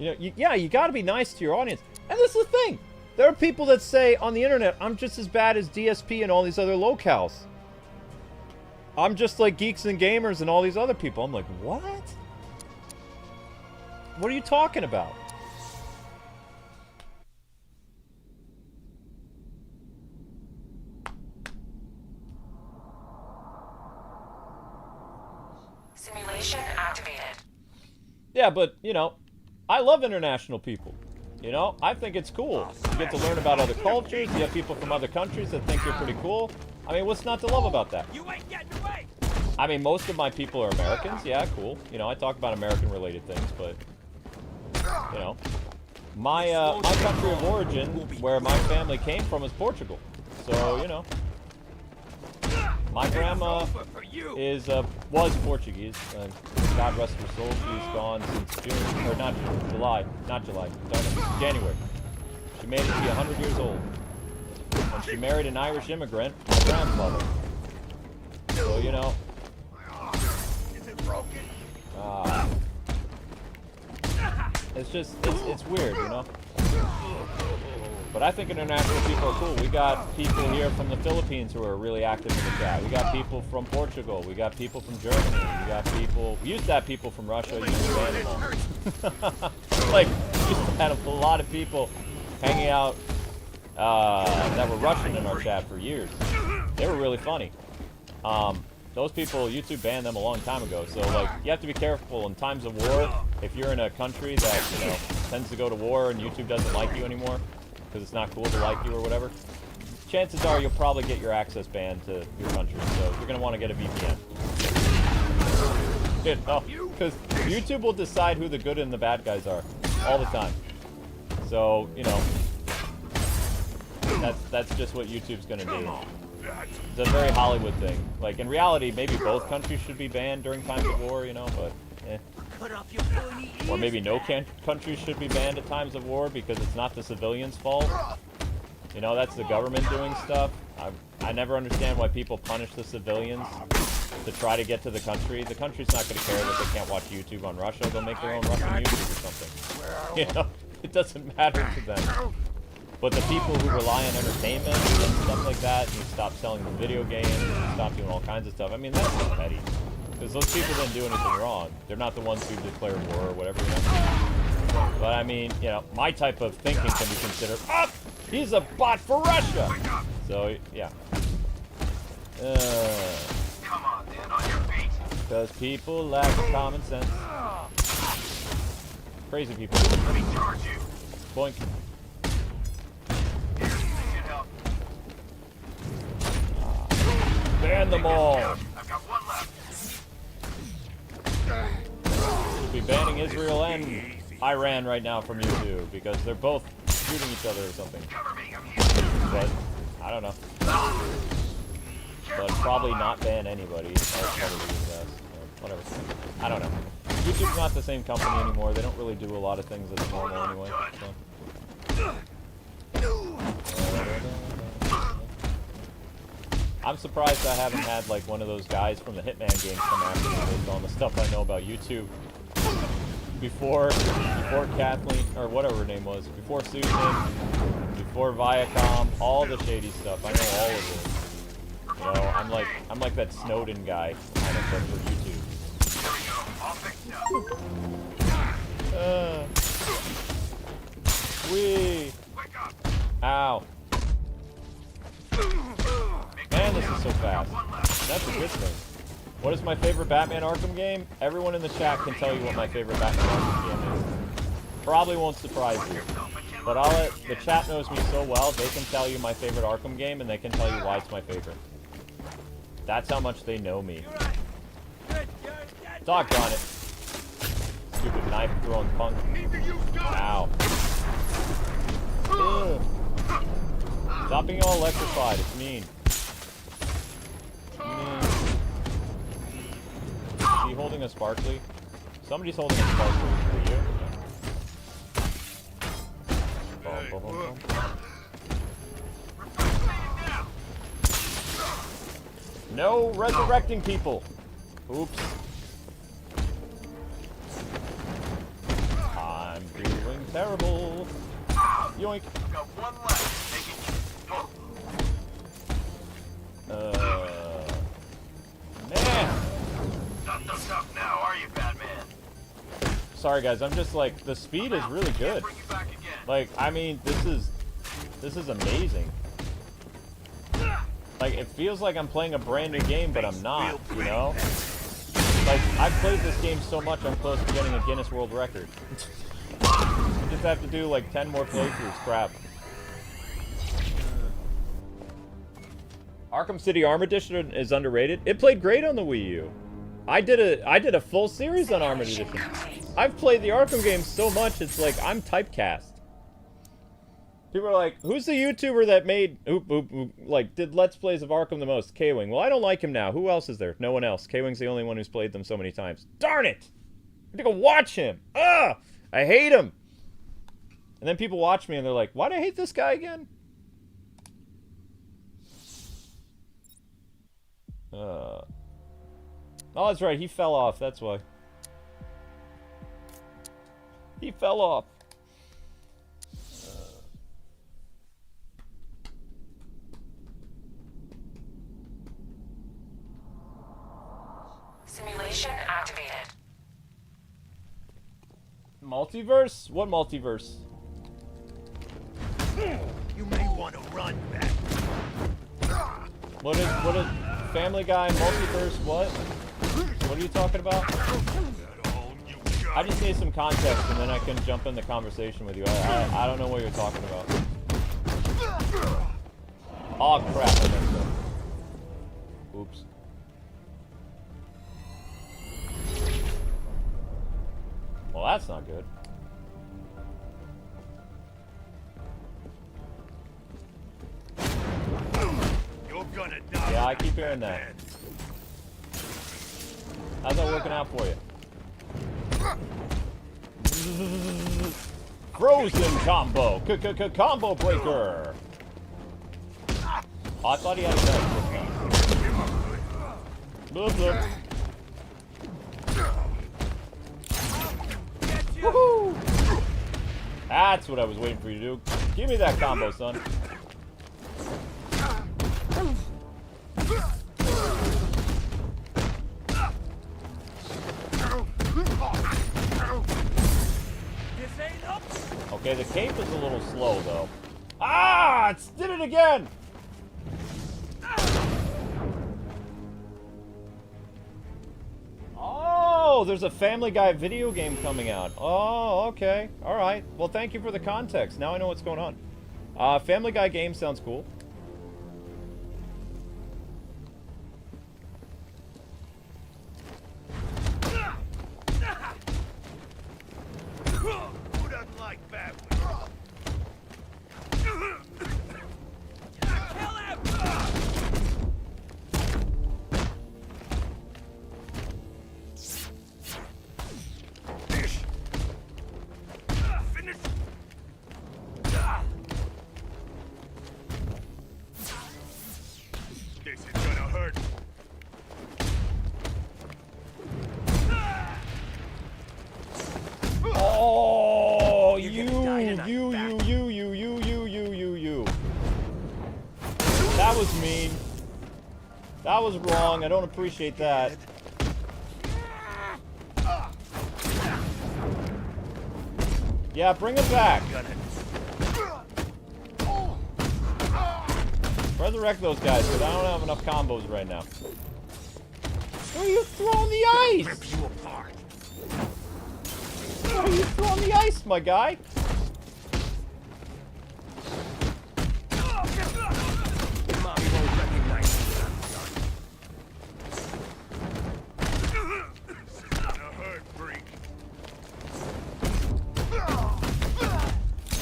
You know, you gotta be nice to your audience. And this is the thing. There are people that say on the internet, I'm just as bad as DSP and all these other locals. I'm just like Geeks and Gamers and all these other people. I'm like, what? What are you talking about? Simulation activated. Yeah, but, you know, I love international people. You know, I think it's cool. You get to learn about other cultures. You have people from other countries that think you're pretty cool. I mean, what's not to love about that? You ain't getting away. I mean, most of my people are Americans. Yeah, cool. You know, I talk about American-related things, but, you know, my country of origin, where my family came from, is Portugal. So, you know, my grandma was Portuguese. God rest her soul. She's gone since June, or not July, January. She made it to be 100 years old. And she married an Irish immigrant, my grandfather. So, you know. Is it broken? It's just, it's weird, you know? But I think international people are cool. We got people here from the Philippines who are really active in the chat. We got people from Portugal. We got people from Germany. We got people... We used to have people from Russia. You used to ban them all. Like, we used to have a lot of people hanging out that were Russian in our chat for years. They were really funny. Those people, YouTube banned them a long time ago. So, like, you have to be careful in times of war. If you're in a country that, you know, tends to go to war and YouTube doesn't like you anymore, because it's not cool to like you or whatever, chances are you'll probably get your access banned to your country. So you're going to want to get a VPN. You know, because YouTube will decide who the good and the bad guys are all the time. So, you know, that's just what YouTube's going to do. It's a very Hollywood thing. Like, in reality, maybe both countries should be banned during times of war, you know, but eh. Or maybe no countries should be banned at times of war because it's not the civilians' fault. You know, that's the government doing stuff. I never understand why people punish the civilians to try to get to the country. The country's not going to care that they can't watch YouTube on Russia. They'll make their own Russian YouTube or something. You know, it doesn't matter to them. But the people who rely on entertainment and stuff like that, and you stop selling the video games, and you stop doing all kinds of stuff, I mean, that's just petty. Because those people didn't do anything wrong. They're not the ones who declare war or whatever, you know? But I mean, you know, my type of thinking can be considered, oh, he's a bot for Russia! So, yeah. Come on, man, on your feet. Because people lack common sense. Crazy people. Let me charge you. Boink. Ban them all. I've got one left. Should be banning Israel and Iran right now from YouTube because they're both shooting each other or something. But I don't know. But probably not ban anybody. Whatever. I don't know. YouTube's not the same company anymore. They don't really do a lot of things that's normal anyway. So. I'm surprised I haven't had like one of those guys from the Hitman games come after me based on the stuff I know about YouTube. Before Kathleen, or whatever her name was, before Susan, before Viacom, all the shady stuff. I know all of it. You know, I'm like that Snowden guy, kind of, but for YouTube. Wee. Ow. Man, this is so fast. That's a good thing. What is my favorite Batman Arkham game? Everyone in the chat can tell you what my favorite Batman Arkham game is. Probably won't surprise you. But the chat knows me so well, they can tell you my favorite Arkham game, and they can tell you why it's my favorite. That's how much they know me. Doggone it. Stupid knife-throwing punk. Ow. Ugh. Stop being all electrified, it's mean. Is he holding a sparkly? Somebody's holding a sparkly. For you? Yeah. Boom, boom, boom, boom. No resurrecting people! Oops. I'm doing terrible. Yoink. Got one left. Man. Not so tough now, are you, Batman? Sorry guys, I'm just like, the speed is really good. Like, I mean, this is amazing. Like, it feels like I'm playing a brand new game, but I'm not, you know? Like, I've played this game so much, I'm close to getting a Guinness World Record. I just have to do like 10 more playthroughs, crap. Arkham City Armored Edition is underrated. It played great on the Wii U. I did a full series on Armored Edition. I've played the Arkham games so much, it's like I'm typecast. People are like, who's the YouTuber that made, like, did Let's Plays of Arkham the most? Kwing. Well, I don't like him now. Who else is there? No one else. Kwing's the only one who's played them so many times. Darn it! I have to go watch him. Ugh! I hate him. And then people watch me and they're like, why do I hate this guy again? Oh, that's right. He fell off. That's why. He fell off. Simulation activated. Multiverse? What multiverse? You may want to run back. What is Family Guy multiverse? What? What are you talking about? I just need some context and then I can jump in the conversation with you. I don't know what you're talking about. Oh crap, I messed up. Oops. Well, that's not good. You're gonna die. Yeah, I keep hearing that. How's that working out for you? Frozen combo! Combo breaker! Oh, I thought he had a gun. Bloop, bloop. Woohoo! That's what I was waiting for you to do. Give me that combo, son. Okay, the cape is a little slow, though. Ah! It did it again! Oh, there's a Family Guy video game coming out. Oh, okay. Alright. Well, thank you for the context. Now I know what's going on. Family Guy game sounds cool. Who doesn't like bad? This is gonna hurt. Oh, you. That was mean. That was wrong. I don't appreciate that. Yeah, bring him back. Resurrect those guys, because I don't have enough combos right now. Where are you throwing the ice? Rip you apart. Where are you throwing the ice, my guy? Mommy won't recognize you.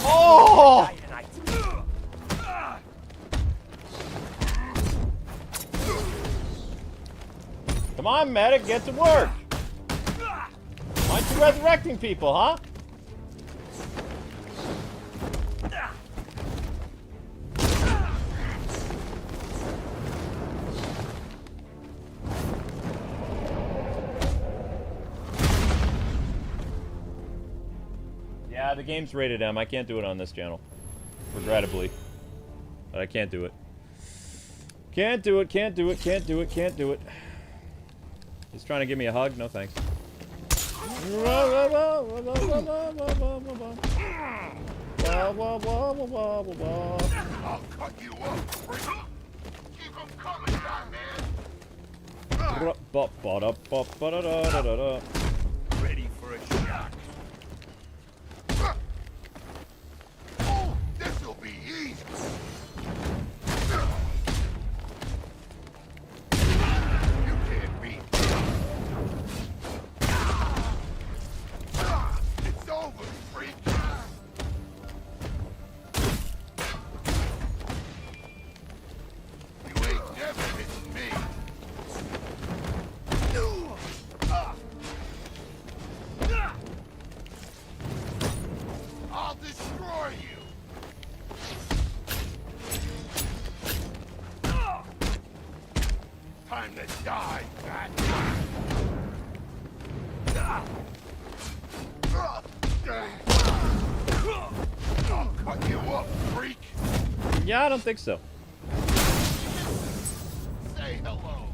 Oh! Come on, medic, get to work. Why aren't you resurrecting people, huh? Yeah, the game's rated M. I can't do it on this channel. Regrettably. But I can't do it. Can't do it, can't do it, can't do it, can't do it. He's trying to give me a hug? No thanks. I'll cut you up, freak. Keep them coming, Batman. Ready for a shot. Oh, this'll be easy. You can't beat me. It's over, freak. You ain't never hitting me. I'll destroy you. Time to die, Batman. I'll cut you up, freak. Yeah, I don't think so. Say hello.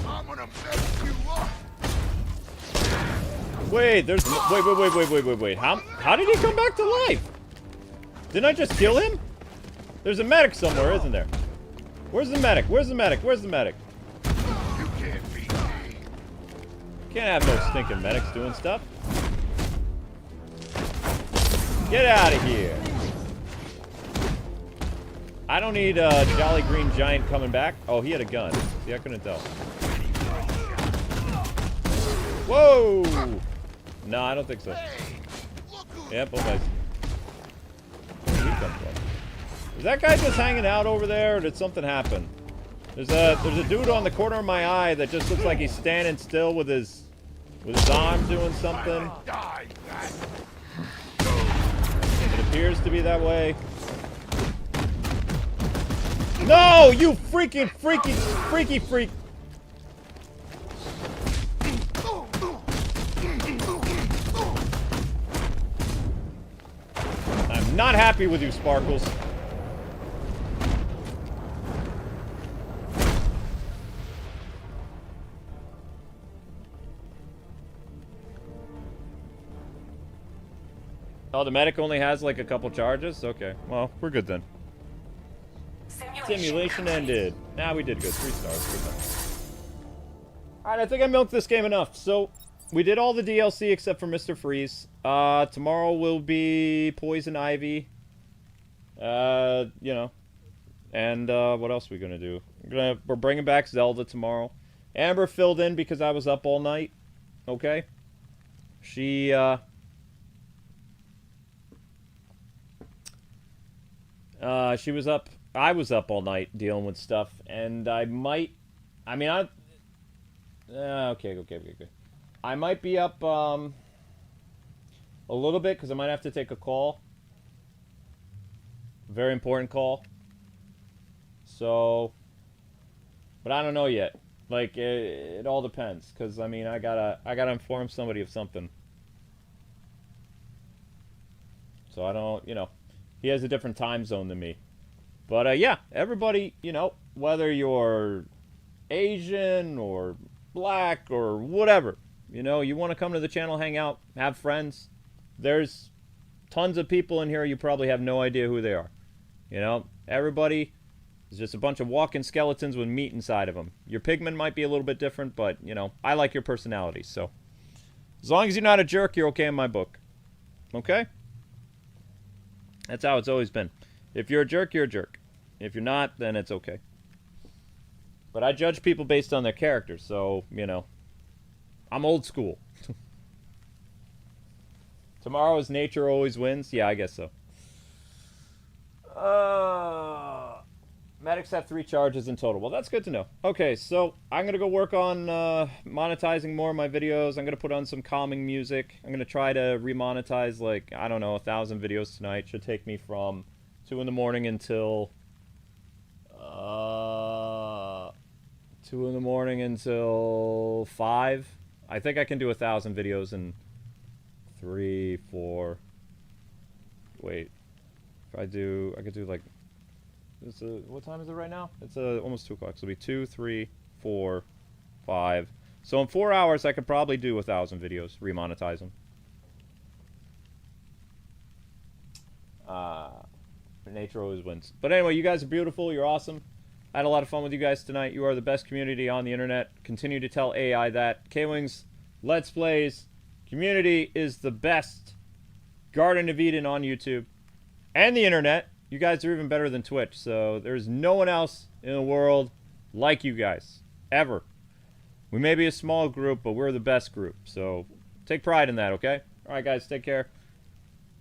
I'm gonna mess you up. Wait, there's wait. How did he come back to life? Didn't I just kill him? There's a medic somewhere, isn't there? Where's the medic? Where's the medic? Where's the medic? You can't beat me. Can't have no stinking medics doing stuff. Get out of here. I don't need a Jolly Green Giant coming back. Oh, he had a gun. See, I couldn't tell. Whoa! No, I don't think so. Yeah, both guys. Where did he come from? Is that guy just hanging out over there, or did something happen? There's a dude on the corner of my eye that just looks like he's standing still with his arm doing something. It appears to be that way. No, you freaking freaky freak! I'm not happy with you, Sparkles. Oh, the medic only has like a couple charges? Okay, well, we're good then. Simulation ended. Nah, we did good. 3 stars. Good enough. Alright, I think I milked this game enough. So, we did all the DLC except for Mr. Freeze. Tomorrow will be Poison Ivy. You know. And, what else are we gonna do? We're bringing back Zelda tomorrow. Amber filled in because I was up all night. Okay? She was up. I was up all night dealing with stuff, and I might. I mean, okay. I might be up a little bit because I might have to take a call. Very important call. So, but I don't know yet. Like it all depends, because I mean, I gotta inform somebody of something. So I don't, you know, he has a different time zone than me. But, yeah, everybody, you know, whether you're Asian or black or whatever, you know, you want to come to the channel, hang out, have friends, there's tons of people in here you probably have no idea who they are. You know, everybody is just a bunch of walking skeletons with meat inside of them. Your pigment might be a little bit different, but, you know, I like your personality, so as long as you're not a jerk, you're okay in my book. Okay? That's how it's always been. If you're a jerk, you're a jerk. If you're not, then it's okay. But I judge people based on their characters, so, you know, I'm old school. Tomorrow's nature always wins? Yeah, I guess so. Medics have 3 charges in total. Well, that's good to know. Okay, so I'm going to go work on monetizing more of my videos. I'm going to put on some calming music. I'm going to try to remonetize, like, I don't know, 1,000 videos tonight. Should take me from 2 in the morning until... 2 in the morning until 5. I think I can do 1,000 videos in 3, 4... Wait. If I could do, like... what time is it right now? It's almost 2 o'clock. So it'll be 2, 3, 4, 5. So in 4 hours, I could probably do 1,000 videos, remonetize them. Nature always wins. But anyway, you guys are beautiful. You're awesome. I had a lot of fun with you guys tonight. You are the best community on the internet. Continue to tell AI that. Kwings, Let's Plays, community is the best Garden of Eden on YouTube and the internet. You guys are even better than Twitch, so there's no one else in the world like you guys. Ever. We may be a small group, but we're the best group, so take pride in that, okay? Alright guys, take care.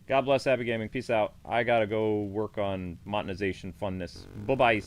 God bless, happy gaming. Peace out. I gotta go work on monetization funness. Bye-bye.